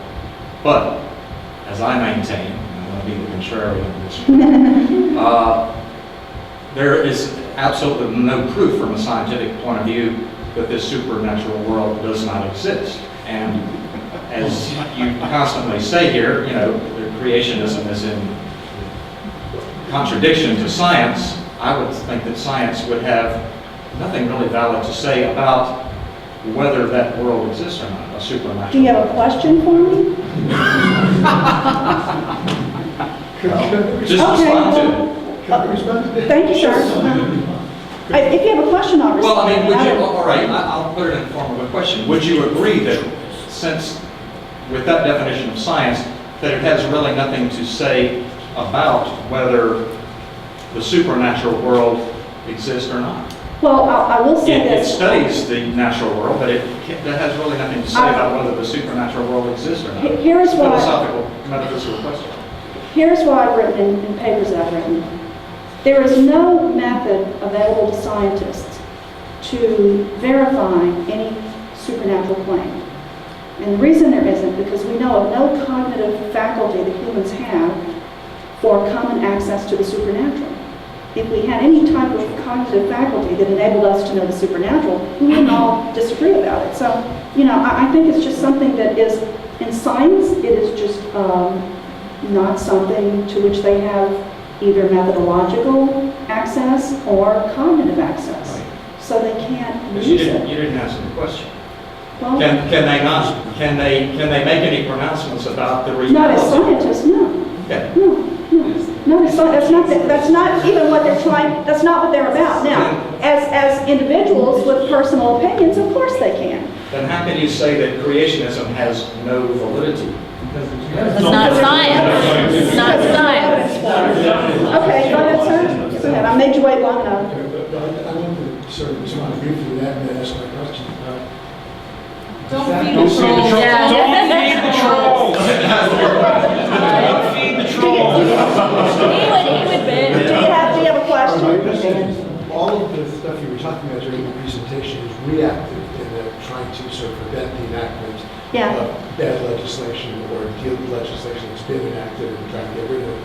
S4: But, as I maintain, and I want to be the contrarian of this, there is absolutely no proof from a scientific point of view that this supernatural world does not exist. And as you constantly say here, the creationism is in contradiction to science. I would think that science would have nothing really valid to say about whether that world exists or not, a supernatural.
S2: Do you have a question for me?
S4: Just respond to it.
S2: Thank you, sir. If you have a question, I'll respond.
S4: Well, I mean, all right, I'll put it in the form of a question. Would you agree that, since with that definition of science, that it has really nothing to say about whether the supernatural world exists or not?
S2: Well, I will say
S4: It
S2: this.
S4: studies the natural world, but that has really nothing to say about whether the supernatural world exists or not.
S2: Here's why.
S4: Philosophical, metaphysical question.
S2: Here's what I've written in papers that I've written. There is no method available to scientists to verify any supernatural claim. And the reason there isn't, because we know of no cognitive faculty that humans have for common access to the supernatural. If we had any type of cognitive faculty that enabled us to know the supernatural, we wouldn't all disagree about it. So, I think it's just something that is, in science, it is just not something to which they have either methodological access or cognitive access.
S4: Right.
S2: So they can't
S4: But
S2: use
S4: you
S2: it.
S4: didn't answer the question.
S2: Well,
S4: Can they not? Can they make any pronouncements about the reality?
S2: not as scientists, no.
S4: Okay.
S2: No, that's not even what they're trying, that's not what they're about. Now, as individuals with personal opinions, of course they can.
S4: Then how can you say that creationism has no validity?
S5: It's not science. It's not science.
S2: Okay, go ahead, sir. Go ahead, I made you wait long enough.
S6: I want to sort of respond briefly to that and ask my question.
S5: Don't feed
S1: Don't
S5: the
S1: feed the
S5: trolls.
S1: trolls.
S5: Yeah.
S1: Don't feed the trolls.
S5: He would bet.
S2: Do you have a question?
S6: All of the stuff you were talking about during the presentation is reactive in that trying to sort of prevent the enactment
S2: Yeah.
S6: of bad legislation or deal with legislation that's been enacted and trying to get rid of it.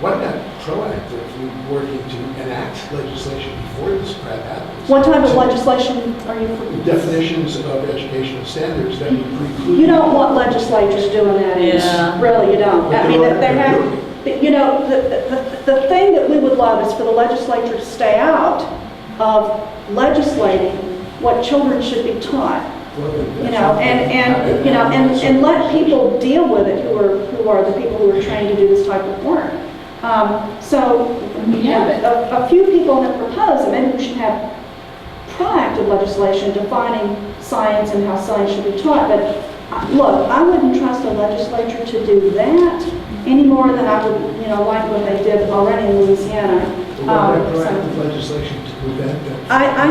S6: What about proactively working to enact legislation before this crap happens?
S2: What type of legislation are you?
S6: Definitions of educational standards that would preclude.
S2: You don't want legislatures doing that.
S5: Yeah.
S2: Really, you don't.
S6: But
S2: I mean,
S6: they're
S2: they have,
S6: doing
S2: you know, the thing that we would love is for the legislature to stay out of legislating what children should be taught. You know, and let people deal with it who are the people who are trained to do this type of work. So, a few people have proposed that maybe we should have proactive legislation defining science and how science should be taught. But look, I wouldn't trust a legislature to do that any more than I would, you know, like what they did already in Louisiana.
S6: Proactive legislation to prevent that.
S2: I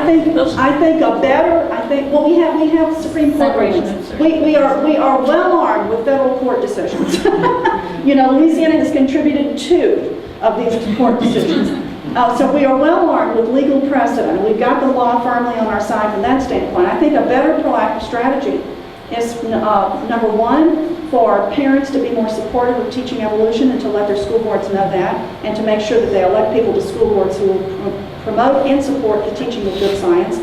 S2: think well, we have Supreme Court
S5: Separation
S2: rulings.
S5: of church.
S2: We are well armed with federal court decisions. You know, Louisiana has contributed 2 of these court decisions. So we are well armed with legal precedent. We've got the law firmly on our side from that standpoint. I think a better proactive strategy is, number 1, for parents to be more supportive of teaching evolution and to let their school boards know that, and to make sure that they elect people to school boards who will promote and support the teaching of good science.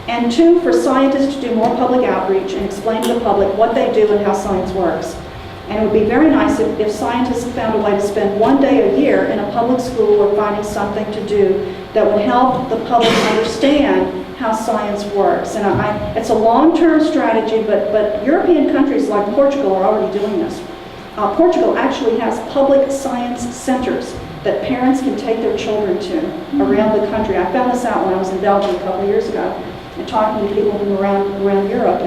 S2: And 2, for scientists to do more public outreach and explain to the public what they do and how science works. And it would be very nice if scientists found a way to spend 1 day a year in a public school or finding something to do that would help the public understand how science works. And it's a long-term strategy, but European countries like Portugal are already doing this. Portugal actually has public science centers that parents can take their children to around the country. I found this out when I was in Belgium a couple of years ago and talking to people from around Europe.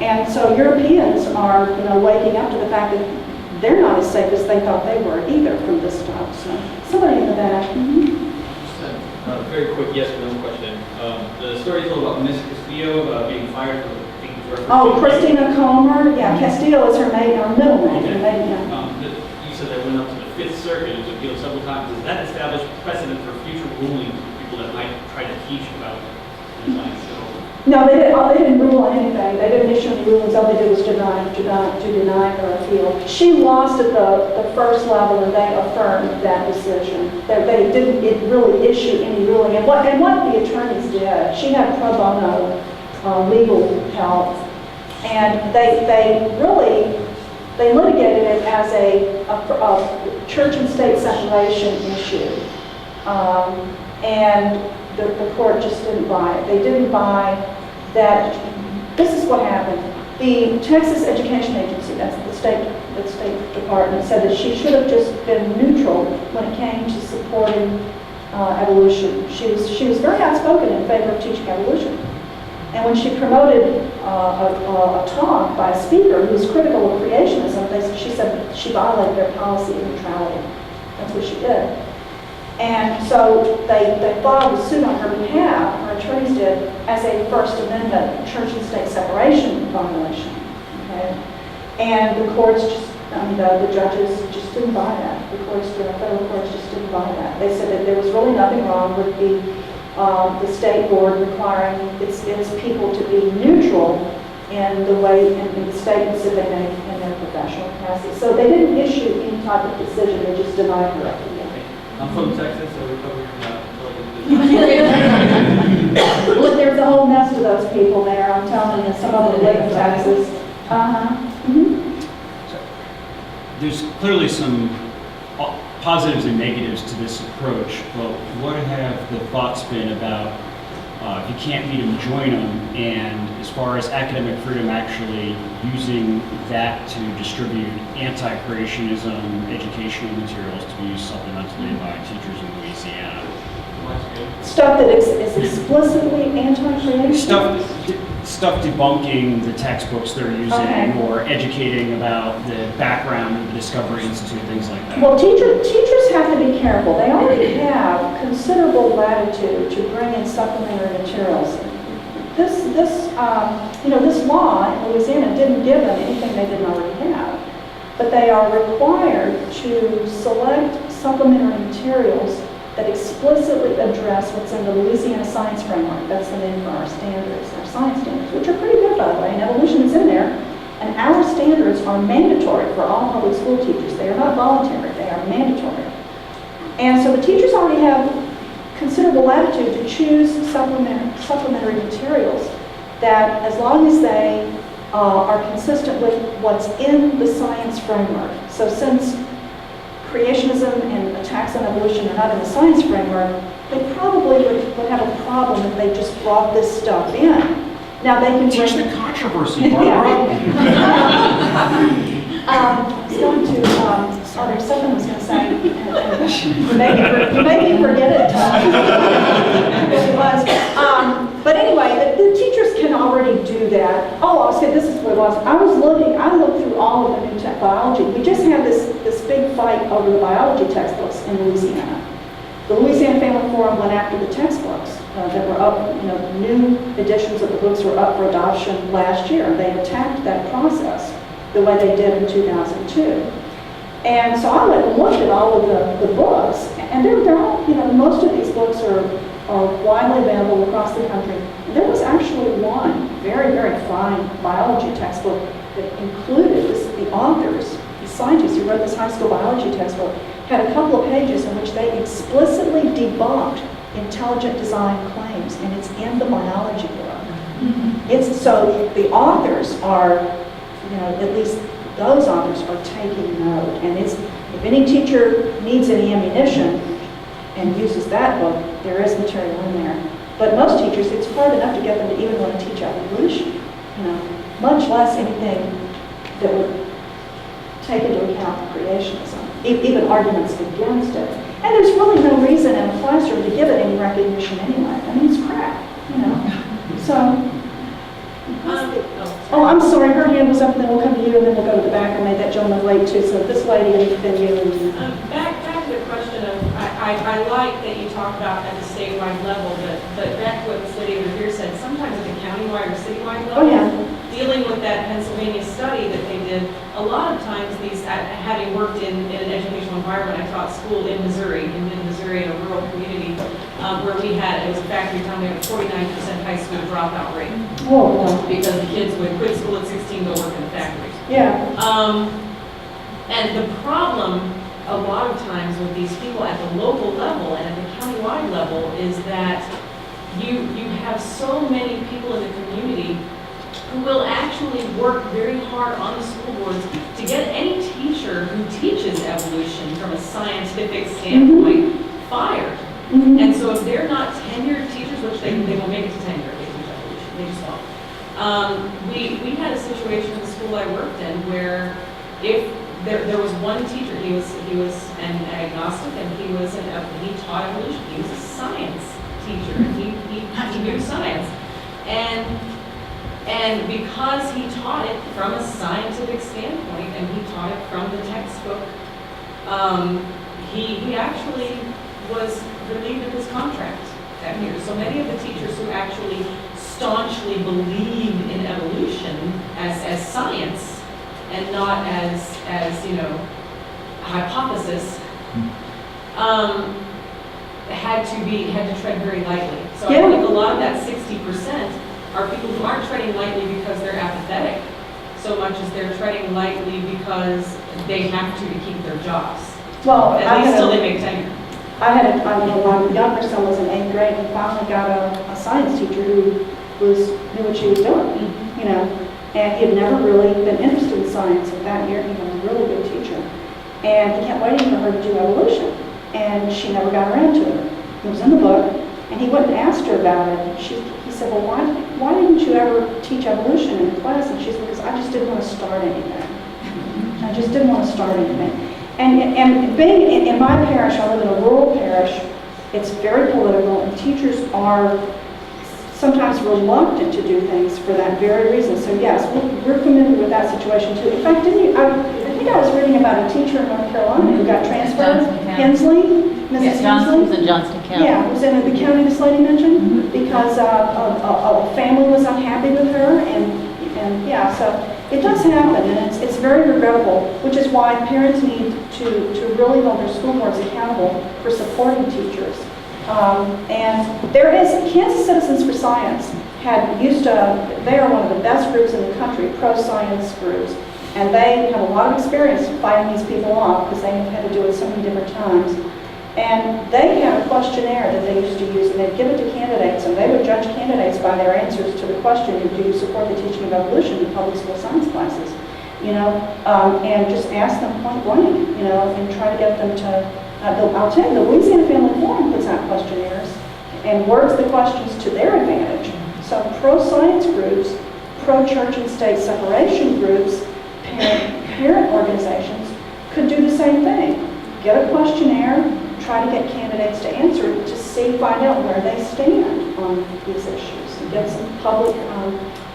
S2: And so Europeans are, you know, waking up to the fact that they're not as safe as they thought they were either from this stuff. So somebody in the back.
S7: Just a very quick yes or no question. The story told about Miss Castillo being fired for taking reference.
S2: Oh, Christina Comer. Yeah, Castillo is her maiden, her middle name.
S7: Okay.
S2: Her maiden name.
S7: You said that went up to the 5th Circuit. It was appealed several times. Does that establish precedent for future rulings for people that might try to teach about science?
S2: No, they didn't rule on anything. They didn't issue any rulings. All they did was deny her appeal. She lost at the first level, and they affirmed that decision. They didn't really issue any ruling. And what the attorneys did, she had pro bono legal help, and they litigated it as a church and state separation issue, and the court just didn't buy it. They didn't buy that. This is what happened. The Texas Education Agency, that's the state department, said that she should have just been neutral when it came to supporting evolution. She was very outspoken in favor of teaching evolution. And when she promoted a talk by a speaker who was critical of creationism, she said that she violated their policy of neutrality. That's what she did. And so they filed a suit on her behalf, her attorneys did, as a First Amendment church and state separation violation. Okay? And the courts the judges just didn't buy that. The federal courts just didn't buy that. They said that there was really nothing wrong with the state board requiring its people to be neutral in the way, in the statements that they make in their professional capacity. So they didn't issue any type of decision, they just denied her appeal.
S7: I'm from Texas, so we're covering
S2: Look, there's a whole nest of those people there, I'm telling you, some of them live in Texas.
S1: There's clearly some positives and negatives to this approach, but what have the thoughts been about if you can't meet them, join them, and as far as academic freedom, actually using that to distribute anti-creationism educational materials to be used supplementally by teachers in Louisiana?
S2: Stuff that is explicitly anti-creation?
S1: Stuff debunking the textbooks they're using,
S2: Okay.
S1: or educating about the background of the Discovery Institute, things like that.
S2: Well, teachers have to be careful. They already have considerable latitude to bring in supplementary materials. this law in Louisiana didn't give them anything they didn't already have. But they are required to select supplementary materials that explicitly address what's in the Louisiana Science Framework. That's the name for our standards, our science standards, which are pretty good, by the way, and evolution is in there. And our standards are mandatory for all public school teachers. They are not voluntary, they are mandatory. And so the teachers already have considerable latitude to choose supplementary materials that, as long as they are consistent with what's in the science framework. So since creationism and attacks on evolution are not in the science framework, they probably would have a problem if they just brought this stuff in. Now they can
S1: Teach
S2: bring...
S1: the controversy, Barbara.
S2: I was going to, there's something I was going to say. You made me forget it. What it was. But anyway, the teachers can already do that. Oh, I was saying, this is what it was. I looked through all of the new biology. We just had this big fight over the biology textbooks in Louisiana. The Louisiana Family Forum went after the textbooks that were up, new editions of the books were up for adoption last year. They attacked that process the way they did in 2002. And so I went and looked at all of the books, and they're all, most of these books are widely available across the country. And there was actually one very, very fine biology textbook that included the authors, the scientists who wrote this high school biology textbook, had a couple of pages in which they explicitly debunked intelligent design claims, and it's in the biology book. It's so the authors are, at least those authors are taking note, and it's, if any teacher needs any ammunition and uses that book, there is material in there. But most teachers, it's hard enough to get them to even want to teach evolution, much less anything that would take into account creationism, even arguments against it. And there's really no reason in a classroom to give it any recognition anyway. I mean, it's crap, So, oh, I'm sorry, her hand was up, and then we'll come to you, and then we'll go to the back. I made that gentleman late too, so this lady and then you.
S8: Back to the question of, I like that you talk about at the statewide level, but back to what the lady over here said, sometimes at the countywide or citywide level,
S2: Oh, yeah.
S8: dealing with that Pennsylvania study that they did, a lot of times having worked in an educational environment, I taught school in Missouri, in Missouri in a rural community, where it was a factory town, we had a 49% high school dropout rate.
S2: Oh, wow.
S8: Because the kids would quit school at 16, go work in the factories.
S2: Yeah.
S8: And the problem a lot of times with these people at the local level and at the countywide level is that you have so many people in the community who will actually work very hard on the school boards to get any teacher who teaches evolution from a scientific standpoint fired. And so if they're not tenured teachers, which they will make it to tenure if they teach evolution, they just won't. We had a situation in the school I worked in where if there was one teacher, he was an agnostic, and he taught evolution. He was a science teacher, and he knew science. And because he taught it from a scientific standpoint, and he taught it from the textbook, he actually was relieved of his contract that year. So many of the teachers who actually staunchly believe in evolution as science and not as hypothesis, had to tread very lightly. So I think a lot of that 60% are people who aren't treading lightly because they're apathetic, so much as they're treading lightly because they have to keep their jobs.
S2: Well,
S8: at least till they make tenure.
S2: My younger son was in 8th grade and finally got a science teacher who knew what she was doing, and he had never really been interested in science. And that year, he was a really good teacher. And he kept waiting for her to do evolution, and she never got around to it. It was in the book, and he went and asked her about it. He said, well, why didn't you ever teach evolution in class? And she said, because I just didn't want to start anything. I just didn't want to start anything. And being in my parish, I live in a rural parish, it's very political, and teachers are sometimes reluctant to do things for that very reason. So yes, we're familiar with that situation too. In fact, I think I was reading about a teacher in North Carolina who got transferred, Hensley, Mrs.
S5: Yeah, Johnston was
S2: Hensley?
S5: in Johnston County.
S2: Yeah, was in the county this lady mentioned, because a family was unhappy with her, and yeah, so it does happen, and it's very regrettable, which is why parents need to really hold their school boards accountable for supporting teachers. And there is, Kansas Citizens for Science they are one of the best groups in the country, pro-science groups, and they have a lot of experience fighting these people off because they have had to do it so many different times. And they had a questionnaire that they used to use, and they'd give it to candidates, and they would judge candidates by their answers to the question, do you support the teaching of evolution in public school science classes? And just ask them point blank, and try to get them to, I'll tell you, the Louisiana Family Forum puts out questionnaires and words the questions to their advantage. So pro-science groups, pro-church and state separation groups, parent organizations could do the same thing. Get a questionnaire, try to get candidates to answer it to find out where they stand on these issues, and get some public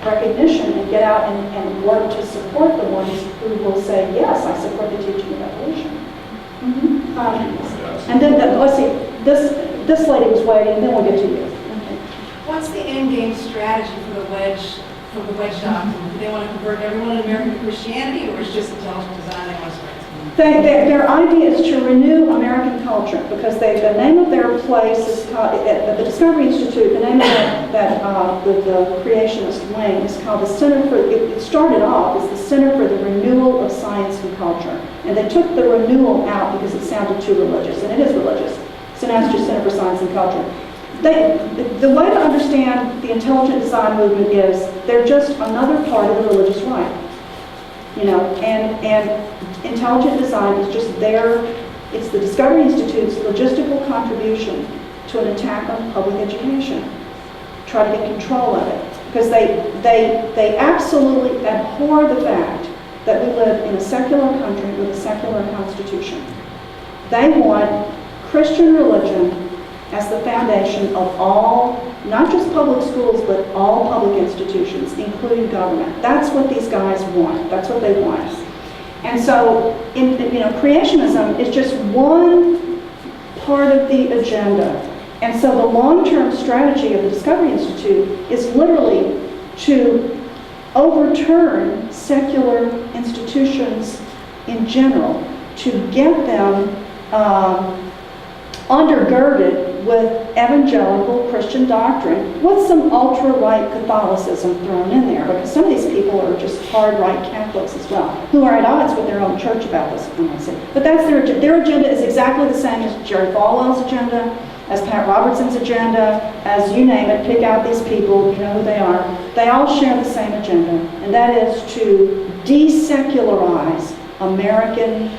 S2: recognition, and get out and work to support the ones who will say, yes, I support the teaching of evolution. And then, let's see, this lady was waiting, and then we'll get to you.
S9: What's the end game strategy for the Wedge doctrine? Do they want to convert everyone in America to Christianity, or is just intelligent design they want to spread?
S2: Their idea is to renew American culture, because the name of their place is called, at the Discovery Institute, the name of the Creationist wing is called the Center for, it started off as the Center for the Renewal of Science and Culture. And they took the renewal out because it sounded too religious, and it is religious. So now it's just Center for Science and Culture. The way to understand the intelligent design movement is they're just another part of the religious right. And intelligent design is just it's the Discovery Institute's logistical contribution to an attack on public education. Try to get control of it. Because they absolutely abhor the fact that we live in a secular country with a secular constitution. They want Christian religion as the foundation of all, not just public schools, but all public institutions, including government. That's what these guys want. That's what they want. And so, creationism is just one part of the agenda. And so the long-term strategy of the Discovery Institute is literally to overturn secular institutions in general, to get them undergirded with evangelical Christian doctrine, with some ultra-right Catholicism thrown in there, because some of these people are just hard-right Catholics as well, who are at odds with their own church about this. But that's their agenda is exactly the same as Jerry Falwell's agenda, as Pat Robertson's agenda, as you name it. Pick out these people, you know who they are. They all share the same agenda, and that is to desecularize American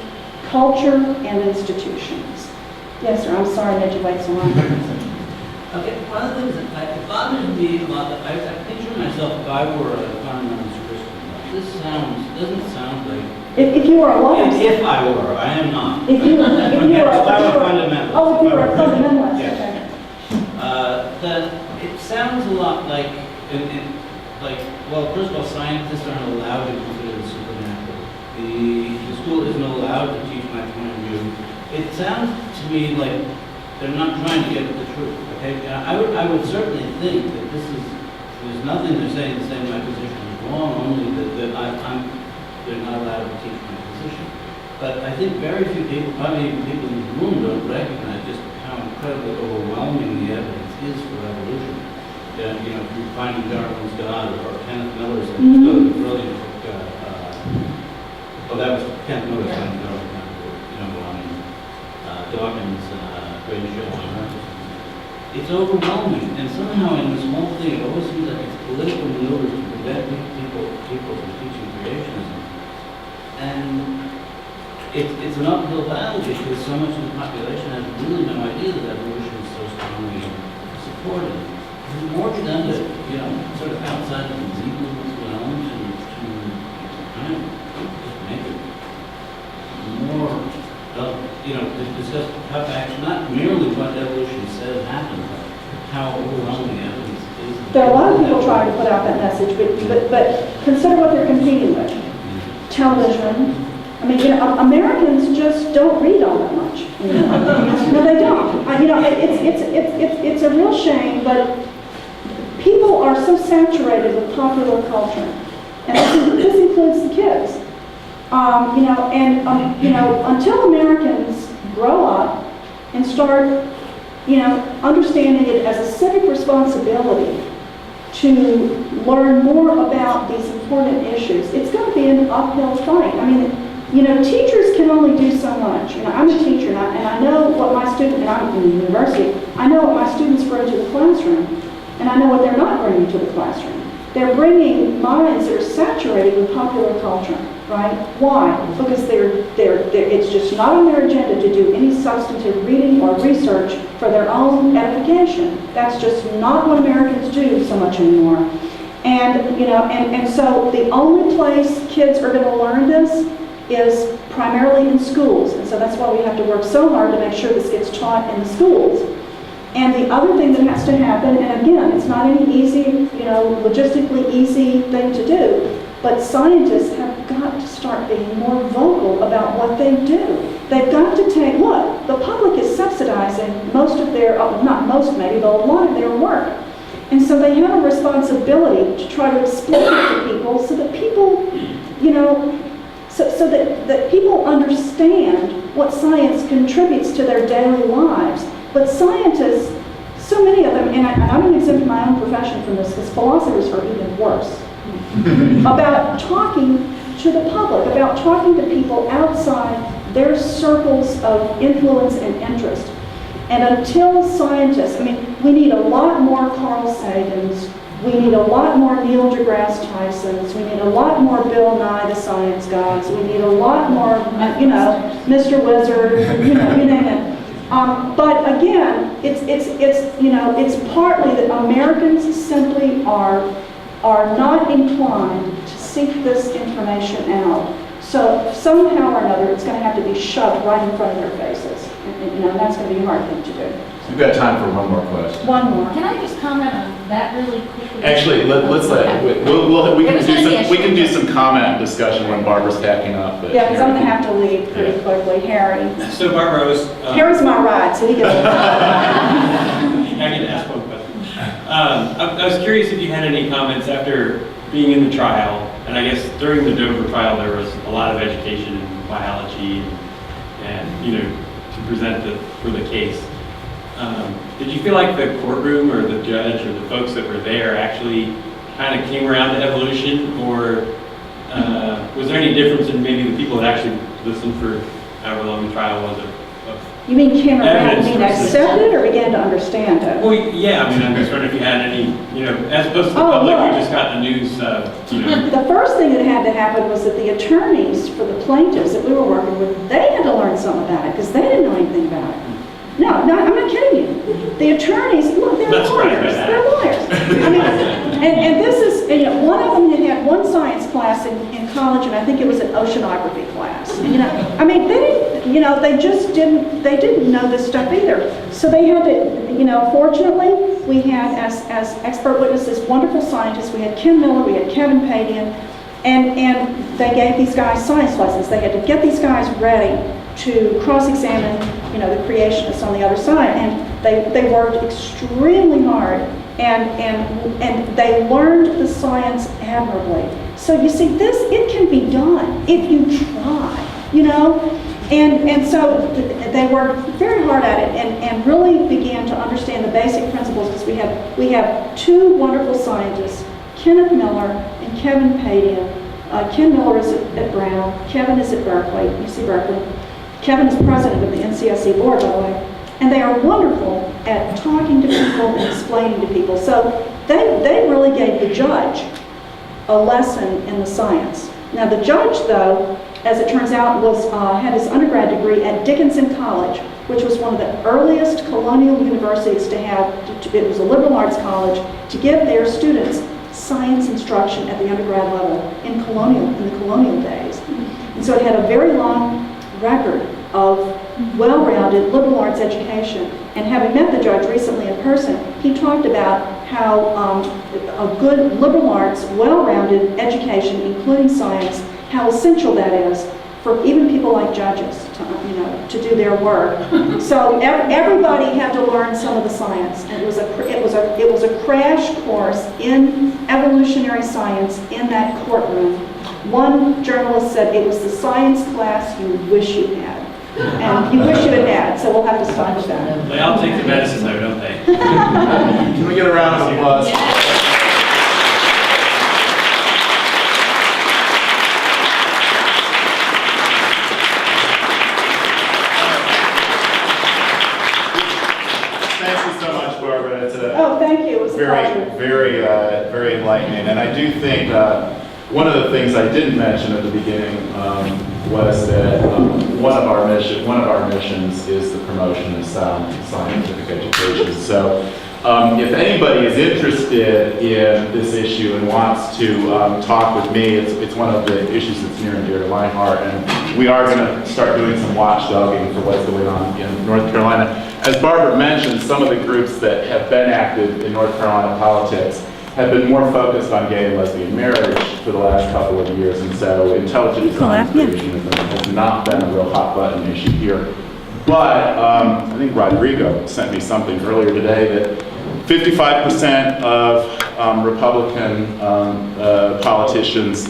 S2: culture and institutions. Yes, sir. I'm sorry I made you wait so long.
S10: Okay, one of the things that it bothers me about that, I picture myself if I were a fundamentalist Christian. This doesn't sound like.
S2: If you were a lawyer.
S10: If I were, I am not.
S2: If you were a
S10: fundamentalist.
S2: Oh, if you were a fundamentalist.
S10: Yeah.
S2: Okay.
S10: That it sounds a lot like, well, first of all, scientists aren't allowed to consider the supernatural. The school isn't allowed to teach my point of view. It sounds to me like they're not trying to get at the truth. Okay, I would certainly think that there's nothing they're saying to say my position is wrong, only that they're not allowed to teach my position. But I think very few people, probably even people in the room, don't recognize just how incredibly overwhelming the evidence is for evolution. If you're finding Darwin's God or Kenneth Miller's brilliant book. Well, that was Kenneth Miller's finding Darwin. Dawkins' great show on Earth. It's overwhelming, and somehow in this whole thing, it always seems like it's political maneuvers to prevent people from teaching creationism. And it's an uphill battle because so much of the population has really no idea that evolution is so strongly supported. There's more to done to, sort of outside of the legal realm to just make it more. To discuss how facts, not merely what evolution says happened, but how overwhelming evidence is.
S2: There are a lot of people trying to put out that message, but consider what they're competing with. Television, I mean, Americans just don't read all that much. No, they don't. It's a real shame, but people are so saturated with popular culture, and this includes the kids. Until Americans grow up and start, understanding it as a civic responsibility to learn more about these important issues, it's going to be an uphill fight. I mean, teachers can only do so much. I'm a teacher, and I know what my students, and I'm in the university, I know what my students bring to the classroom, and I know what they're not bringing to the classroom. They're bringing minds that are saturated with popular culture, right? Why? Because it's just not on their agenda to do any substantive reading or research for their own edification. That's just not what Americans do so much anymore. And so the only place kids are going to learn this is primarily in schools. And so that's why we have to work so hard to make sure this gets taught in the schools. And the other thing that has to happen, and again, it's not any easy, logistically easy thing to do, but scientists have got to start being more vocal about what they do. They've got to take, look, the public is subsidizing most of their, not most maybe, but a lot of their work. And so they have a responsibility to try to explain it to people so that people, so that people understand what science contributes to their daily lives. But scientists, so many of them, and I don't exempt my own profession from this, because philosophers are even worse, about talking to the public, about talking to people outside their circles of influence and interest. And until scientists, we need a lot more Carl Sagans, we need a lot more Neil deGrasse Tysons, we need a lot more Bill Nye the Science Guys, we need a lot more, Mr. Wizard, you name it. But again, it's partly that Americans simply are not inclined to seek this information out. So somehow or another, it's going to have to be shoved right in front of their faces, and that's going to be a hard thing to do.
S11: We've got time for one more question.
S2: One more.
S5: Can I just comment on that really quickly?
S11: Actually, let's we can do some comment discussion when Barbara's packing up. But
S2: Yeah, because I'm going to have to leave pretty quickly. Harry.
S7: So Barbara,
S2: Harry's my ride, so he gets
S7: I get to ask one question. I was curious if you had any comments after being in the trial, and I guess during the Dover trial there was a lot of education in biology and to present for the case. Did you feel like the courtroom or the judge or the folks that were there actually kind of came around to evolution, or was there any difference in maybe the people that actually listened for however long the trial was?
S2: You mean came around,
S7: Evidence
S2: you mean
S7: versus-
S2: accepted or began to understand it?
S7: Well, yeah, I'm just wondering if you had any, as opposed to the public who just got the news,
S2: The first thing that had to happen was that the attorneys for the plaintiffs that we were working with, they had to learn something about it because they didn't know anything about it. No, I'm not kidding you. The attorneys, look, they're
S7: That's right,
S2: lawyers.
S7: right.
S2: They're lawyers. And this is, one of them had one science class in college, and I think it was an oceanography class. They didn't, they just didn't know this stuff either. So they had to, fortunately, we had as expert witnesses wonderful scientists. We had Ken Miller, we had Kevin Padian, and they gave these guys science lessons. They had to get these guys ready to cross-examine, the creationists on the other side, and they worked extremely hard, and they learned the science admirably. So you see, it can be done if you try, and so they worked very hard at it, and really began to understand the basic principles, because we have two wonderful scientists, Kenneth Miller and Kevin Padian. Ken Miller is at Brown, Kevin is at Berkeley, UC Berkeley. Kevin is president of the NCSC board, by the way, and they are wonderful at talking to people and explaining to people. So they really gave the judge a lesson in the science. Now the judge, though, as it turns out, had his undergrad degree at Dickinson College, which was one of the earliest colonial universities to have, it was a liberal arts college, to give their students science instruction at the undergrad level in the colonial days. And so it had a very long record of well-rounded liberal arts education. And having met the judge recently in person, he talked about how a good liberal arts, well-rounded education, including science, how essential that is for even people like judges to, to do their work. So everybody had to learn some of the science, and it was a crash course in evolutionary science in that courtroom. One journalist said it was the science class you wish you had. And you wish you had had, so we'll have to stop with that.
S7: They all take the medicine though, don't they?
S11: Can we get a round of applause? Thank you so much, Barbara. It's
S2: Oh, thank you. It was a pleasure.
S11: very enlightening. And I do think one of the things I didn't mention at the beginning was that one of our missions is the promotion of sound scientific education. So if anybody is interested in this issue and wants to talk with me, it's one of the issues that's near and dear to my heart, and we are going to start doing some watchdogging for what's going on in North Carolina. As Barbara mentioned, some of the groups that have been active in North Carolina politics have been more focused on gay and lesbian marriage for the last couple of years, and so intelligent design creationism has not been a real hot button issue here. But I think Rodrigo sent me something earlier today that 55% of Republican politicians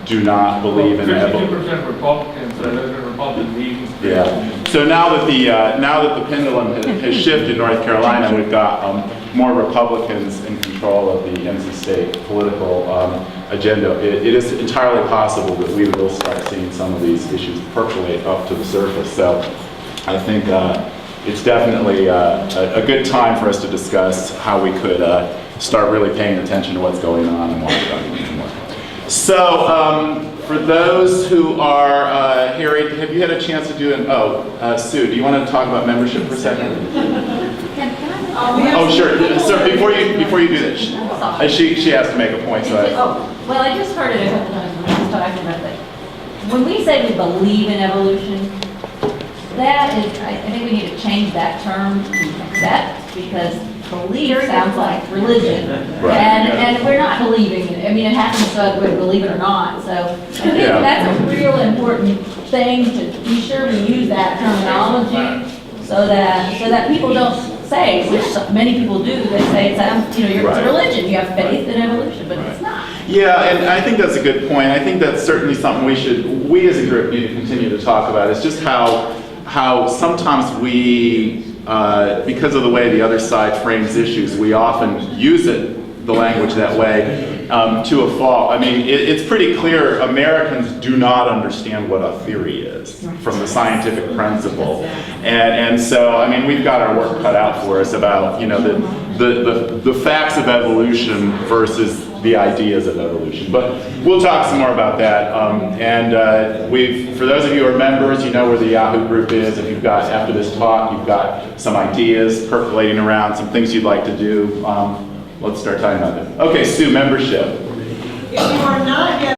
S11: do not believe in evolution.
S12: 52% Republicans, so those are Republican meetings.
S11: Yeah. So now that the pendulum has shifted in North Carolina, we've got more Republicans in control of the NC State political agenda. It is entirely possible that we will start seeing some of these issues percolate up to the surface. So I think it's definitely a good time for us to discuss how we could start really paying attention to what's going on and why we're doing more. So for those who are here, have you had a chance to do Sue, do you want to talk about membership for a second? Oh, sure. So before you do that, she has to make a point. So
S5: well, I just heard it a couple times when I was talking about that. When we say we believe in evolution, that is, I think we need to change that term to accept, because belief sounds like religion, and we're not believing it. I mean, it happens whether we believe it or not. So I think that's a real important thing to be sure we use that terminology, so that people don't say, which many people do, they say it's a religion, you have faith in evolution, but it's not.
S11: Yeah, and I think that's a good point. I think that's certainly something we as a group need to continue to talk about. It's just how sometimes we, because of the way the other side frames issues, we often use the language that way to a fault. I mean, it's pretty clear Americans do not understand what a theory is from the scientific principle. And so, I mean, we've got our work cut out for us about, the facts of evolution versus the ideas of evolution. But we'll talk some more about that. For those of you who are members, you know where the Yahoo group is. If you've got, after this talk, you've got some ideas percolating around, some things you'd like to do, let's start talking about them. Okay, Sue, membership.
S13: If you are not yet